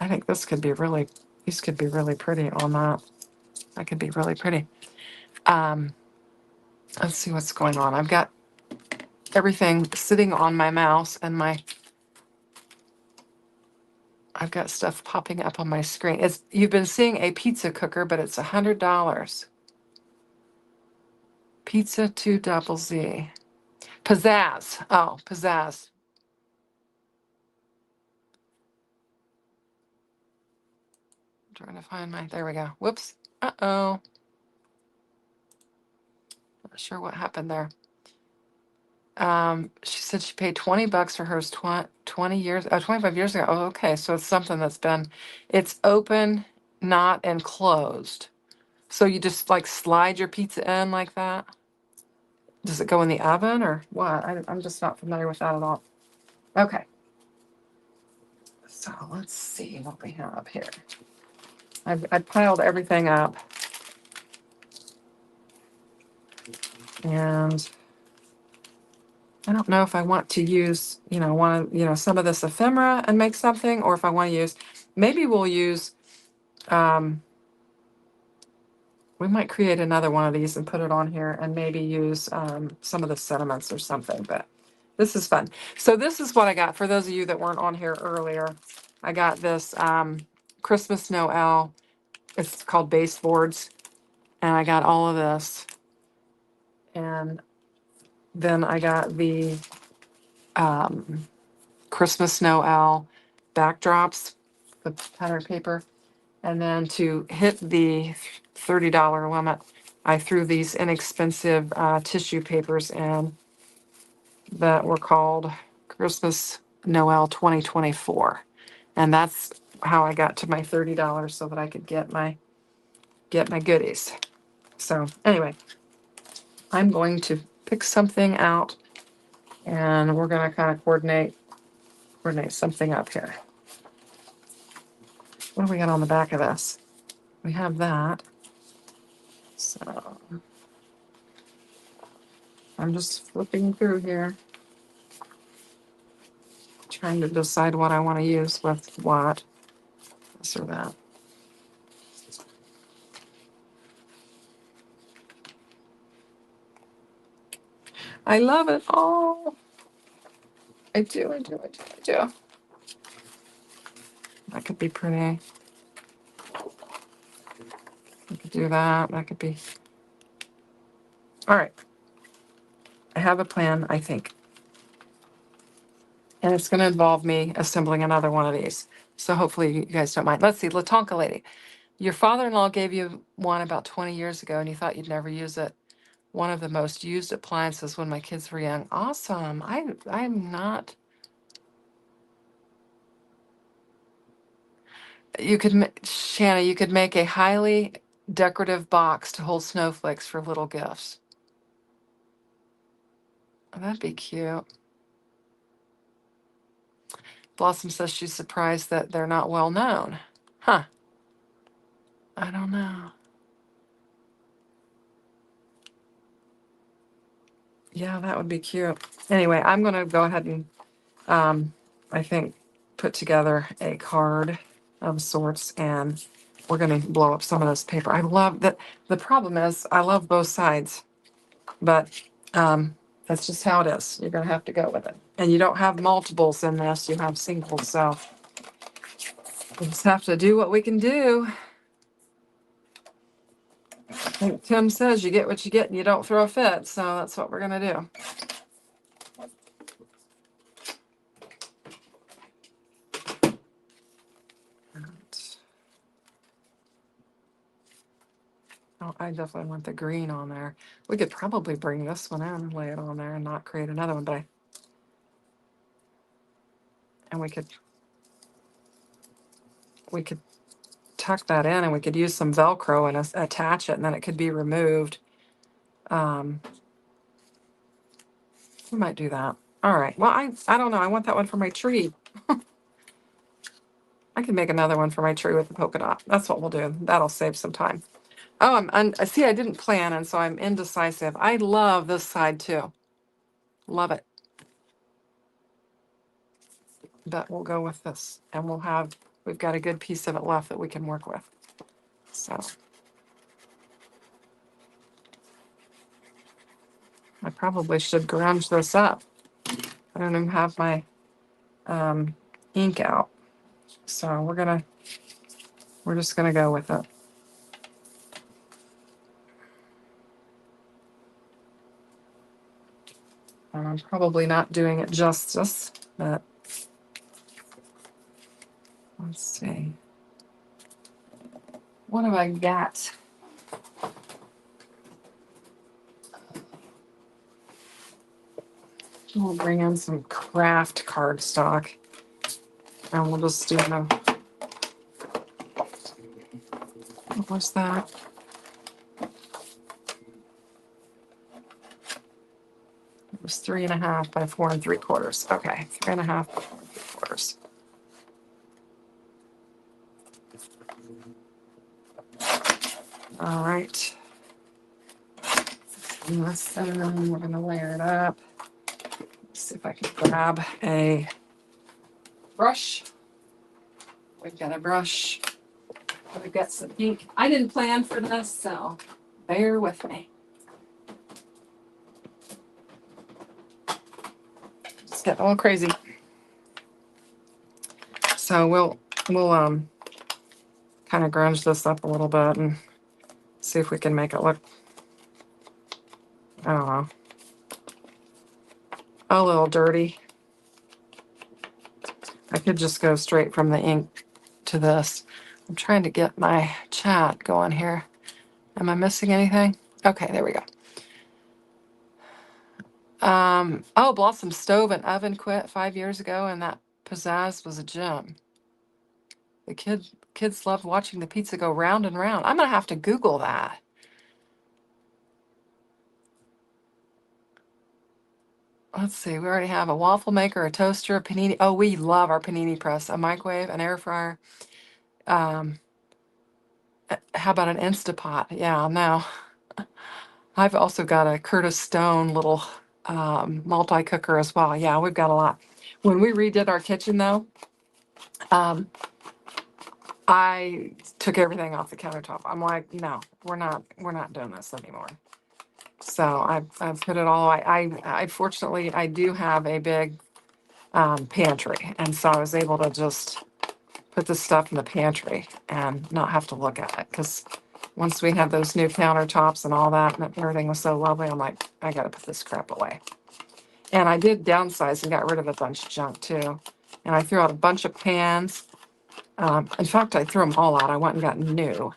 think this could be really, these could be really pretty on that. That could be really pretty. Let's see what's going on. I've got everything sitting on my mouse, and I've got stuff popping up on my screen. You've been seeing a pizza cooker, but it's $100. Pizza 2ZZ. Pizzazz. Oh, Pizzazz. I'm trying to find my, there we go. Whoops. Uh-oh. Not sure what happened there. She said she paid $20 for hers 20 years, 25 years ago. Oh, okay. So it's something that's been, it's open, not enclosed. So you just like slide your pizza in like that? Does it go in the oven or what? I'm just not familiar with that at all. Okay. So let's see what we have here. I've piled everything up. And I don't know if I want to use, some of this ephemera and make something, or if I want to use, maybe we'll use, we might create another one of these and put it on here and maybe use some of the sediments or something, but this is fun. So this is what I got for those of you that weren't on here earlier. I got this Christmas Noel. It's called baseboards. And I got all of this. And then I got the Christmas Noel backdrops, the pattern paper. And then to hit the $30 limit, I threw these inexpensive tissue papers in that were called Christmas Noel 2024. And that's how I got to my $30 so that I could get my goodies. So anyway, I'm going to pick something out and we're going to kind of coordinate something up here. What do we got on the back of this? We have that. So I'm just flipping through here, trying to decide what I want to use with what, this or that. I love it all. I do. That could be pretty. I could do that. That could be. All right. I have a plan, I think. And it's going to involve me assembling another one of these. So hopefully you guys don't mind. Let's see, Latonka lady. Your father-in-law gave you one about 20 years ago and you thought you'd never use it. One of the most used appliances when my kids were young. Awesome. I'm not. You could, Shanna, you could make a highly decorative box to hold snowflakes for little gifts. Oh, that'd be cute. Blossom says she's surprised that they're not well known. Huh. I don't know. Yeah, that would be cute. Anyway, I'm going to go ahead and, I think, put together a card of sorts, and we're going to blow up some of this paper. I love that. The problem is I love both sides, but that's just how it is. You're going to have to go with it. And you don't have multiples in this. You have singles, so we just have to do what we can do. Like Tim says, you get what you get and you don't throw a fit. So that's what we're going to do. Oh, I definitely want the green on there. We could probably bring this one in, lay it on there, and not create another one. And we could tuck that in, and we could use some Velcro and attach it, and then it could be removed. We might do that. All right. Well, I don't know. I want that one for my tree. I can make another one for my tree with the polka dot. That's what we'll do. That'll save some time. Oh, I see. I didn't plan, and so I'm indecisive. I love this side too. Love it. But we'll go with this, and we've got a good piece of it left that we can work with. So I probably should grunge this up. I don't even have my ink out. So we're just gonna go with it. And I'm probably not doing it justice, but let's see. What have I got? We'll bring in some craft cardstock, and we'll just do what was that? It was 3.5 by 4 3/4. Okay, 3.5 by 4 3/4. All right. And this, we're gonna layer it up. Let's see if I can grab a brush. We've got a brush. We've got some ink. I didn't plan for this, so bear with me. Just getting a little crazy. So we'll kind of grunge this up a little bit and see if we can make it look, I don't know, a little dirty. I could just go straight from the ink to this. I'm trying to get my chat going here. Am I missing anything? Okay, there we go. Oh, Blossom Stove and Oven quit 5 years ago, and that pizzazz was a gem. The kids loved watching the pizza go round and round. I'm gonna have to Google that. Let's see. We already have a waffle maker, a toaster, a panini. Oh, we love our panini press, a microwave, an air fryer. How about an Instapot? Yeah, no. I've also got a Curtis Stone little multi-cooker as well. Yeah, we've got a lot. When we redid our kitchen, though, I took everything off the countertop. I'm like, no, we're not doing this anymore. So I've put it all away. I fortunately I do have a big pantry, and so I was able to just put this stuff in the pantry and not have to look at it, because once we had those new countertops and all that, and everything was so lovely, I'm like, I got to put this crap away. And I did downsize and got rid of a bunch of junk too. And I threw out a bunch of pans. In fact, I threw them all out. I went and got new.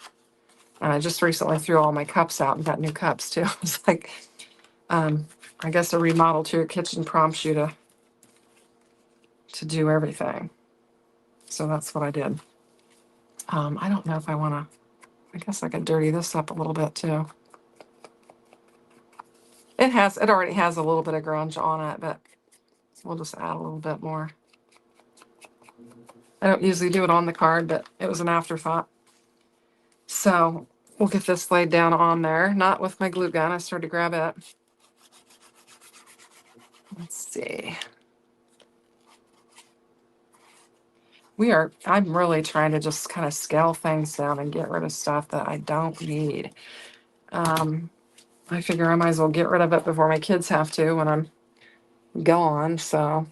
And I just recently threw all my cups out and got new cups too. It's like, I guess a remodel to your kitchen prompts you to do everything. So that's what I did. I don't know if I want to, I guess I could dirty this up a little bit too. It already has a little bit of grunge on it, but we'll just add a little bit more. I don't usually do it on the card, but it was an afterthought. So we'll get this laid down on there, not with my glue gun. I started to grab it. Let's see. I'm really trying to just kind of scale things down and get rid of stuff that I don't need. I figure I might as well get rid of it before my kids have to when I'm gone. So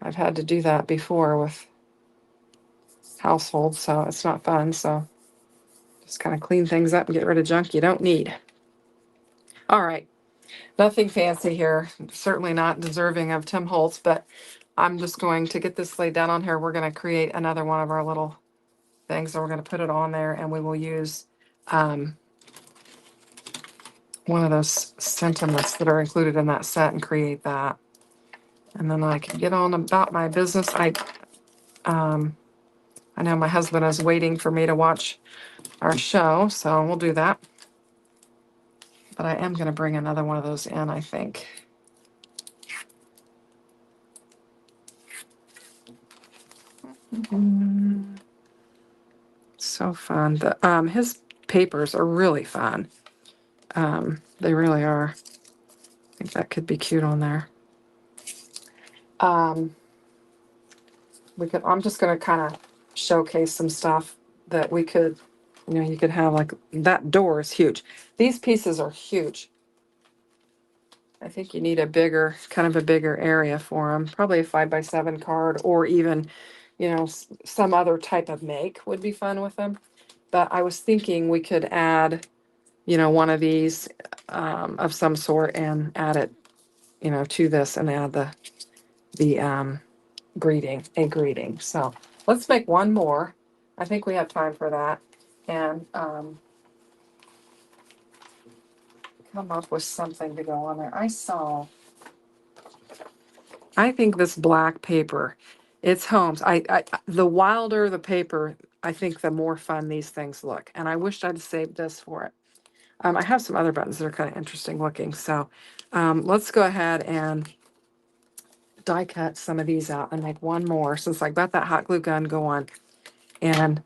I've had to do that before with households, so it's not fun. So Just kind of clean things up and get rid of junk you don't need. All right. Nothing fancy here. Certainly not deserving of Tim Holtz, but I'm just going to get this laid down on here. We're going to create another one of our little things, and we're going to put it on there, and we will use one of those sentiments that are included in that set and create that. And then I can get on about my business. I know my husband is waiting for me to watch our show, so we'll do that. But I am going to bring another one of those in, I think. So fun. His papers are really fun. They really are. I think that could be cute on there. I'm just going to kind of showcase some stuff that we could, you could have, like that door is huge. These pieces are huge. I think you need kind of a bigger area for them. Probably a 5x7 card, or even, some other type of make would be fun with them. But I was thinking we could add, one of these of some sort and add it, to this, and add the greeting. So let's make one more. I think we have time for that. And come up with something to go on there. I think this black paper, it's Holmes. The wilder the paper, I think the more fun these things look. And I wished I'd saved this for it. I have some other buttons that are kind of interesting looking. So let's go ahead and die cut some of these out and make one more, since I've got that hot glue gun going. And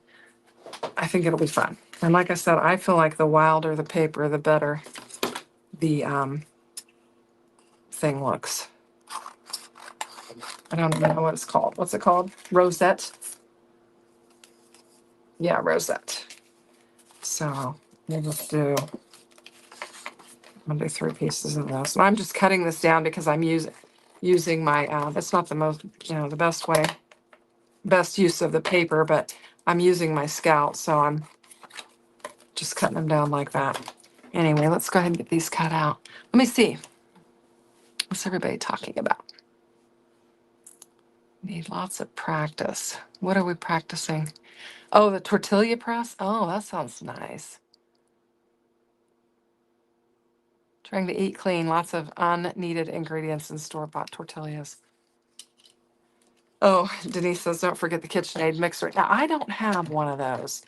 I think it'll be fun. And like I said, I feel like the wilder the paper, the better the thing looks. I don't even know what it's called. What's it called? Rosette? Yeah, rosette. So we'll just I'm gonna do 3 pieces of this. And I'm just cutting this down because I'm using my, it's not the most, the best use of the paper, but I'm using my Scout, so I'm just cutting them down like that. Anyway, let's go ahead and get these cut out. Let me see. What's everybody talking about? Need lots of practice. What are we practicing? Oh, the tortilla press? Oh, that sounds nice. Trying to eat clean, lots of unneeded ingredients in store-bought tortillas. Oh, Denise says, don't forget the KitchenAid mixer. Now, I don't have one of those.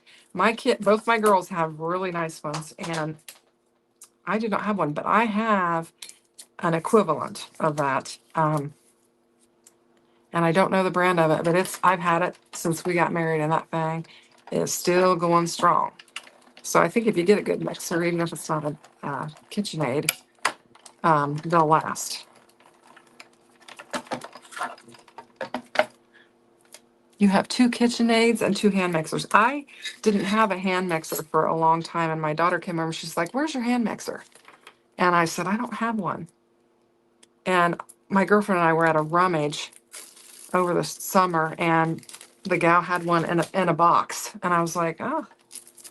Both my girls have really nice ones, and I do not have one, but I have an equivalent of that. And I don't know the brand of it, but I've had it since we got married, and that thing is still going strong. So I think if you get a good mixer, even if it's not a KitchenAid, they'll last. You have 2 KitchenAids and 2 hand mixers. I didn't have a hand mixer for a long time, and my daughter came over. She's like, "Where's your hand mixer?" And I said, "I don't have one." And my girlfriend and I were at a rummage over the summer, and the gal had one in a box, and I was like, "Oh,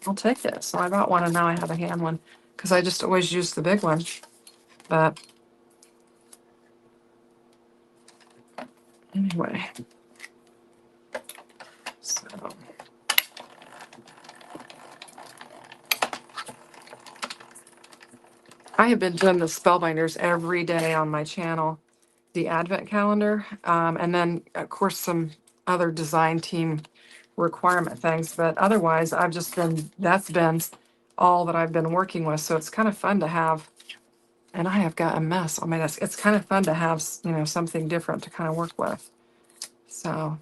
I'll take it." So I bought one, and now I have a hand one because I just always use the big one. But anyway, so I have been doing the spellbinders every day on my channel, the advent calendar, and then of course some other design team requirement things. But otherwise, that's been all that I've been working with. So it's kind of fun to have, and I have got a mess on my desk. It's kind of fun to have, something different to kind of work with. So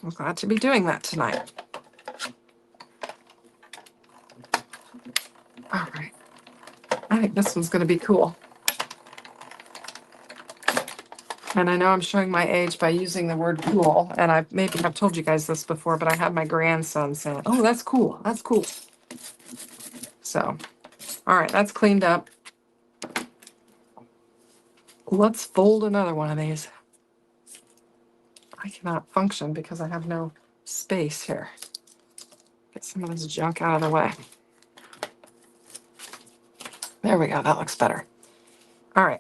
I'm glad to be doing that tonight. All right. I think this one's going to be cool. And I know I'm showing my age by using the word cool. And I've told you guys this before, but I had my grandson saying, "Oh, that's cool. That's cool." So, all right, that's cleaned up. Let's fold another one of these. I cannot function because I have no space here. Get some of this junk out of the way. There we go. That looks better. All right.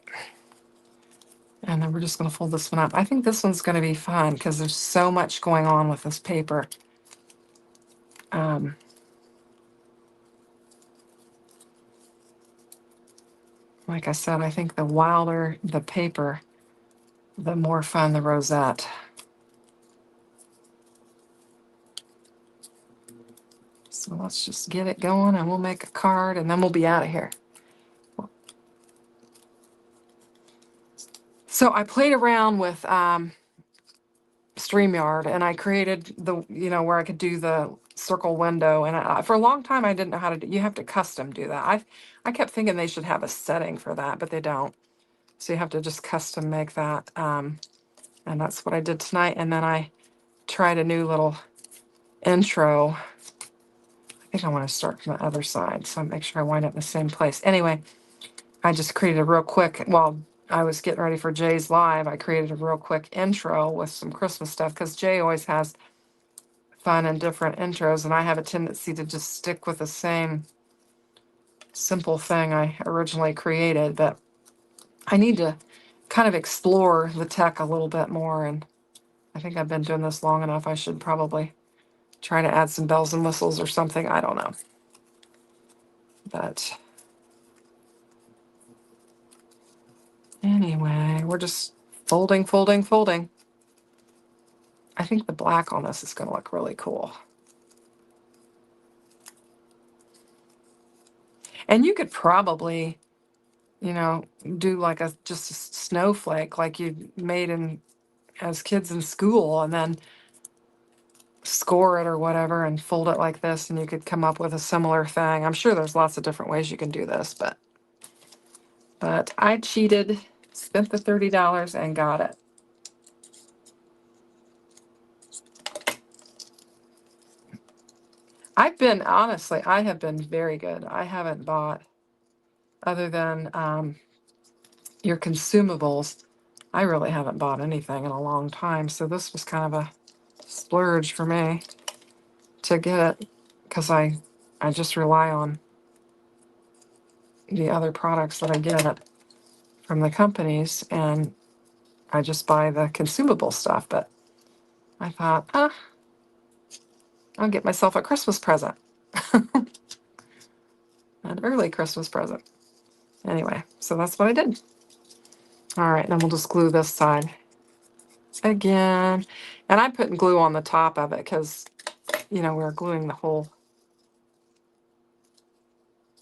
And then we're just going to fold this one up. I think this one's going to be fun because there's so much going on with this paper. Like I said, I think the wilder the paper, the more fun the rosette. So let's just get it going and we'll make a card and then we'll be out of here. So I played around with StreamYard and I created the, where I could do the circle window. And for a long time, I didn't know how to do, you have to custom do that. I kept thinking they should have a setting for that, but they don't. So you have to just custom make that. And that's what I did tonight. And then I tried a new little intro. I think I want to start from the other side, so I make sure I wind up in the same place. Anyway, I just created a real quick, while I was getting ready for Jay's live, I created a real quick intro with some Christmas stuff, because Jay always has fun and different intros, and I have a tendency to just stick with the same simple thing I originally created, but I need to kind of explore the tech a little bit more, and I think I've been doing this long enough. I should probably try to add some bells and whistles or something. I don't know. But anyway, we're just folding, folding, folding. I think the black on this is going to look really cool. And you could probably, do like just a snowflake like you made as kids in school, and then score it or whatever and fold it like this, and you could come up with a similar thing. I'm sure there's lots of different ways you can do this, but I cheated, spent the $30 and got it. Honestly, I have been very good. I haven't bought, other than your consumables, I really haven't bought anything in a long time. So this was kind of a splurge for me to get it, because I just rely on the other products that I get from the companies, and I just buy the consumable stuff. But I thought, I'll get myself a Christmas present. An early Christmas present. Anyway, so that's what I did. All right, then we'll just glue this side again. And I'm putting glue on the top of it because, we're gluing the whole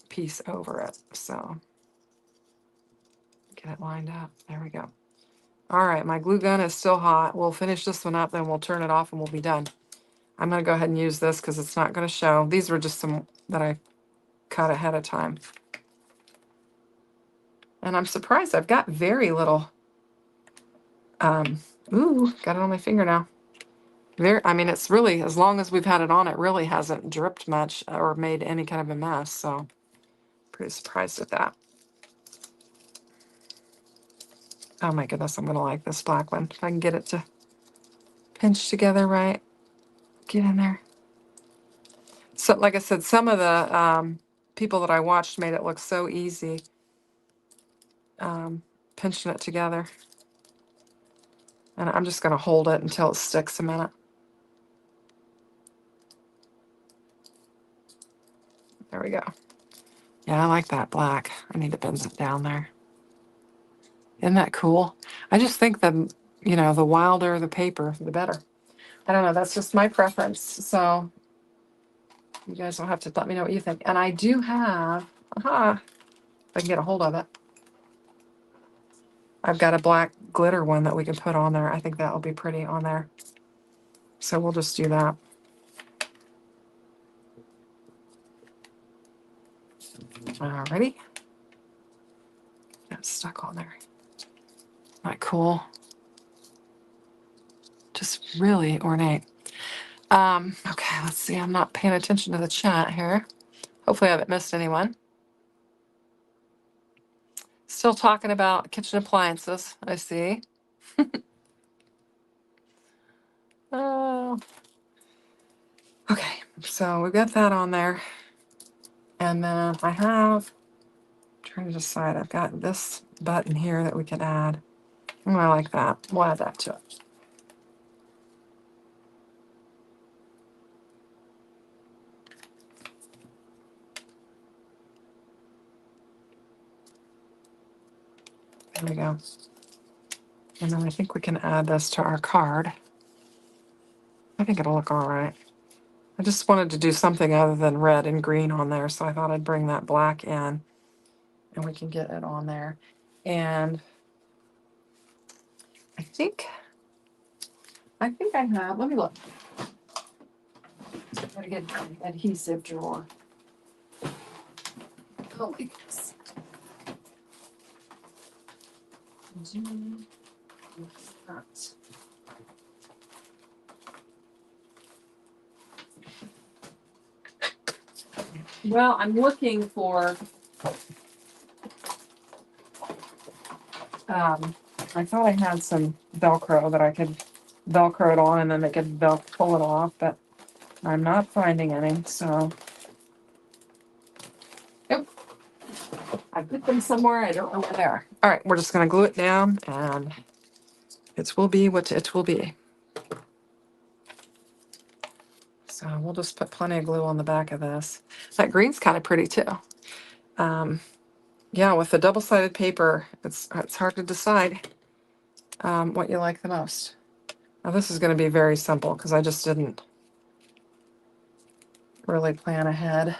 piece over it. So get it lined up. There we go. All right, my glue gun is still hot. We'll finish this one up, then we'll turn it off and we'll be done. I'm going to go ahead and use this because it's not going to show. These were just some that I cut ahead of time. And I'm surprised I've got very little. Ooh, got it on my finger now. It's really, as long as we've had it on, it really hasn't dripped much or made any kind of a mess. So pretty surprised at that. Oh my goodness, I'm going to like this black one. If I can get it to pinch together right. Get in there. So like I said, some of the people that I watched made it look so easy pinching it together. And I'm just going to hold it until it sticks a minute. There we go. Yeah, I like that black. I need to bend it down there. Isn't that cool? I just think the wilder the paper, the better. I don't know. That's just my preference. So you guys will have to let me know what you think. And I do have, if I can get a hold of it, I've got a black glitter one that we can put on there. I think that will be pretty on there. So we'll just do that. Alrighty. That's stuck on there. Isn't that cool? Just really ornate. Okay, let's see. I'm not paying attention to the chat here. Hopefully I haven't missed anyone. Still talking about kitchen appliances, I see. Oh. Okay, So we've got that on there. And then I have, trying to decide, I've got this button here that we can add. Oh, I like that. We'll add that to it. There we go. And then I think we can add this to our card. I think it'll look all right. I just wanted to do something other than red and green on there, so I thought I'd bring that black in and we can get it on there. And I think I have, let me look. I'm gonna get an adhesive drawer. Oh my goodness. Well, I'm looking for, I thought I had some Velcro that I could Velcro it on and then they could pull it off, but I'm not finding any, so. Nope. I put them somewhere, I don't know where they are. All right, we're just gonna glue it down and it will be what it will be. So we'll just put plenty of glue on the back of this. That green's kind of pretty too. Yeah, with the double-sided paper, it's hard to decide what you like the most. Now this is going to be very simple because I just didn't really plan ahead.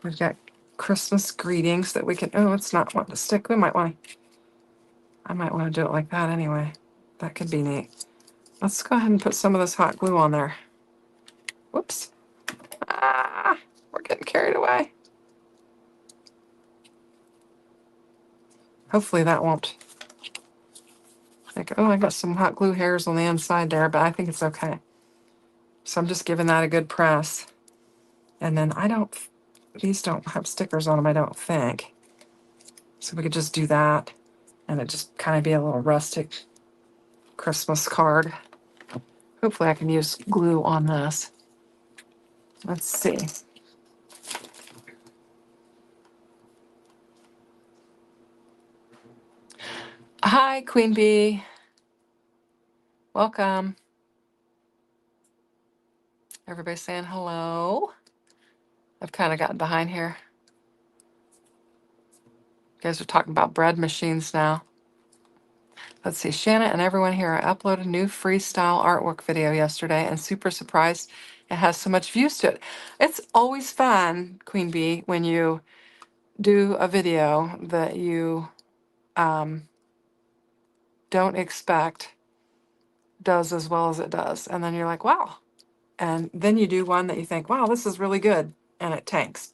We've got Christmas greetings that we can, oh, it's not wanting to stick. I might want to do it like that anyway. That could be neat. Let's go ahead and put some of this hot glue on there. Whoops. Ah, we're getting carried away. Hopefully that won't. Like, oh, I got some hot glue hairs on the inside there, but I think it's okay. So I'm just giving that a good press. And then these don't have stickers on them, I don't think. So we could just do that and it just kind of be a little rustic Christmas card. Hopefully I can use glue on this. Let's see. Hi, Queen Bee. Welcome. Everybody's saying hello. I've kind of gotten behind here. You guys are talking about bread machines now. Let's see, Shanna and everyone here, I uploaded a new freestyle artwork video yesterday and super surprised it has so much views to it. It's always fun, Queen Bee, when you do a video that you don't expect does as well as it does. And then you're like, wow. And then you do one that you think, wow, this is really good. And it tanks.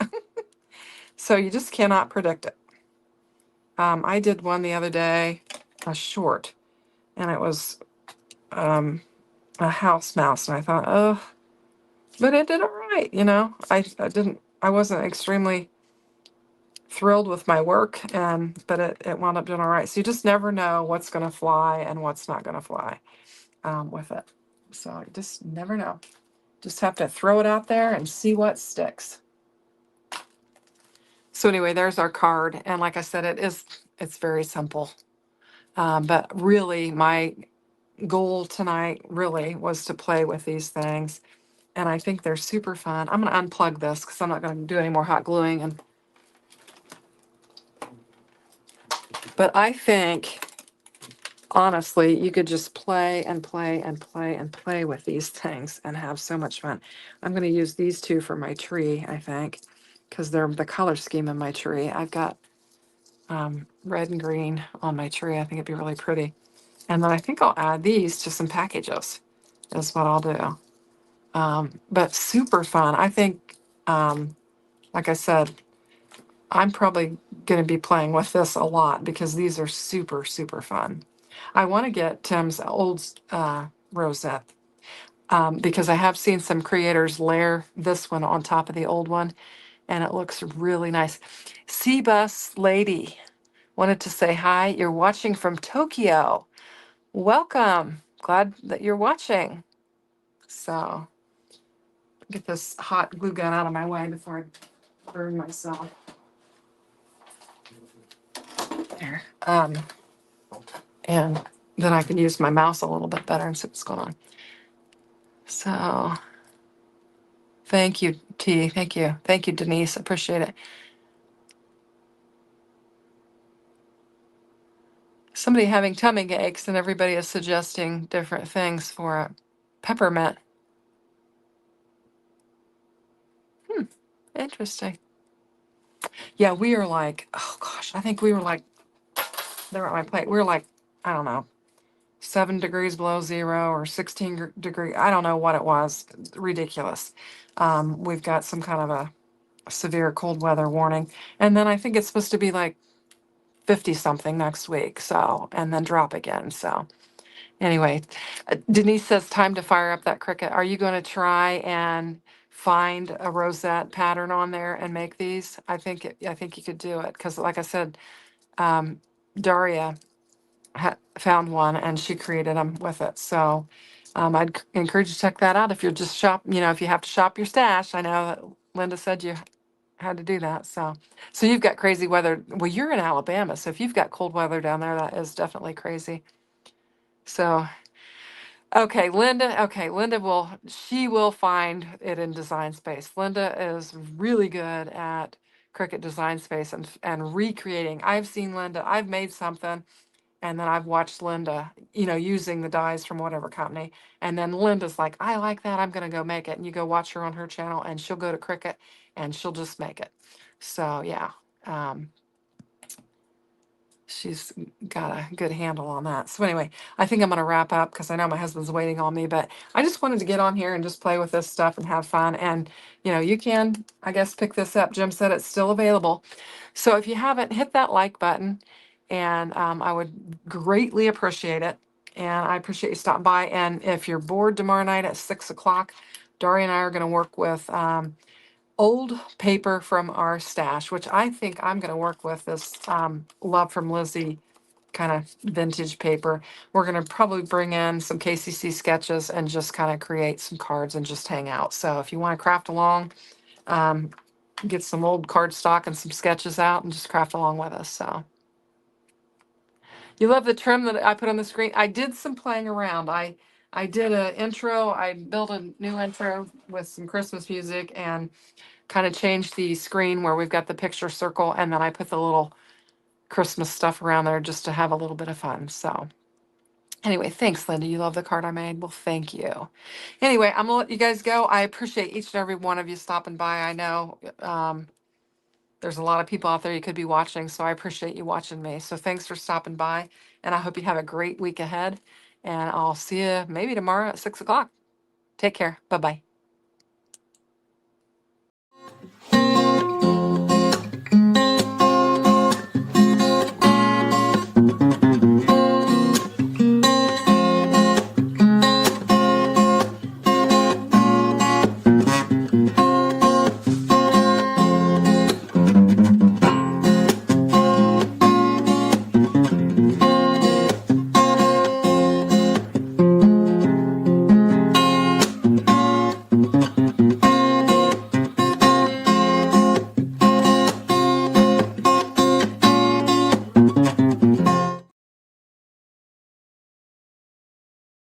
So you just cannot predict it. I did one the other day, a short, and it was a house mouse. And I thought, oh, but it did all right. You know, I wasn't extremely thrilled with my work, but it wound up doing all right. So you just never know what's going to fly and what's not going to fly with it. So you just never know. Just have to throw it out there and see what sticks. So anyway, there's our card. And like I said, it's very simple. But really my goal tonight really was to play with these things. And I think they're super fun. I'm going to unplug this because I'm not going to do any more hot gluing. But I think, honestly, you could just play and play and play and play with these things and have so much fun. I'm going to use these two for my tree, I think, because they're the color scheme in my tree. I've got red and green on my tree. I think it'd be really pretty. And then I think I'll add these to some packages is what I'll do. But super fun. I think, like I said, I'm probably going to be playing with this a lot because these are super, super fun. I want to get Tim's old rosette because I have seen some creators layer this one on top of the old one and it looks really nice. Seabus Lady wanted to say hi. You're watching from Tokyo. Welcome, glad that you're watching. So get this hot glue gun out of my way before I burn myself. There. And then I can use my mouse a little bit better and see what's going on. So thank you, T. Thank you. Thank you, Denise. Appreciate it. Somebody having tummy aches and everybody is suggesting different things for it. Peppermint. Interesting. Yeah, we are like, oh gosh, I think we were like, they're on my plate. We were like, I don't know, 7 degrees below zero or 16 degree. I don't know what it was. Ridiculous. We've got some kind of a severe cold weather warning. And then I think it's supposed to be like 50 something next week. So, and then drop again. So anyway, Denise says time to fire up that Cricut. Are you going to try and find a rosette pattern on there and make these? I think you could do it because, like I said, Daria found one and she created them with it. So I'd encourage you to check that out if you're just if you have to shop your stash. I know that Linda said you had to do that. So you've got crazy weather. Well, you're in Alabama, so if you've got cold weather down there, that is definitely crazy. So okay, Linda. Okay, she will find it in Design Space. Linda is really good at Cricut Design Space and recreating. I've seen Linda. I've made something, and then I've watched Linda, using the dies from whatever company. And then Linda's like, I like that. I'm gonna go make it. And you go watch her on her channel, and she'll go to Cricut, and she'll just make it. So yeah. She's got a good handle on that. So anyway, I think I'm going to wrap up because I know my husband's waiting on me, but I just wanted to get on here and just play with this stuff and have fun. And, you can, I guess, pick this up. Jim said it's still available. So if you haven't, hit that like button, and I would greatly appreciate it. And I appreciate you stopping by. And if you're bored tomorrow night at 6 o'clock, Daria and I are going to work with old paper from our stash, which I think I'm going to work with this Love from Lizzie kind of vintage paper. We're going to probably bring in some KCC sketches and just kind of create some cards and just hang out. So if you want to craft along, get some old cardstock and some sketches out and just craft along with us. So you love the trim that I put on the screen. I did some playing around. I did an intro. I built a new intro with some Christmas music and kind of changed the screen where we've got the picture circle, and then I put the little Christmas stuff around there just to have a little bit of fun. So anyway, thanks, Linda. You love the card I made. Well, thank you. Anyway, I'm gonna let you guys go. I appreciate each and every one of you stopping by. I know there's a lot of people out there you could be watching, so I appreciate you watching me. So thanks for stopping by, and I hope you have a great week ahead, and I'll see you maybe tomorrow at 6 o'clock. Take care. Bye-bye.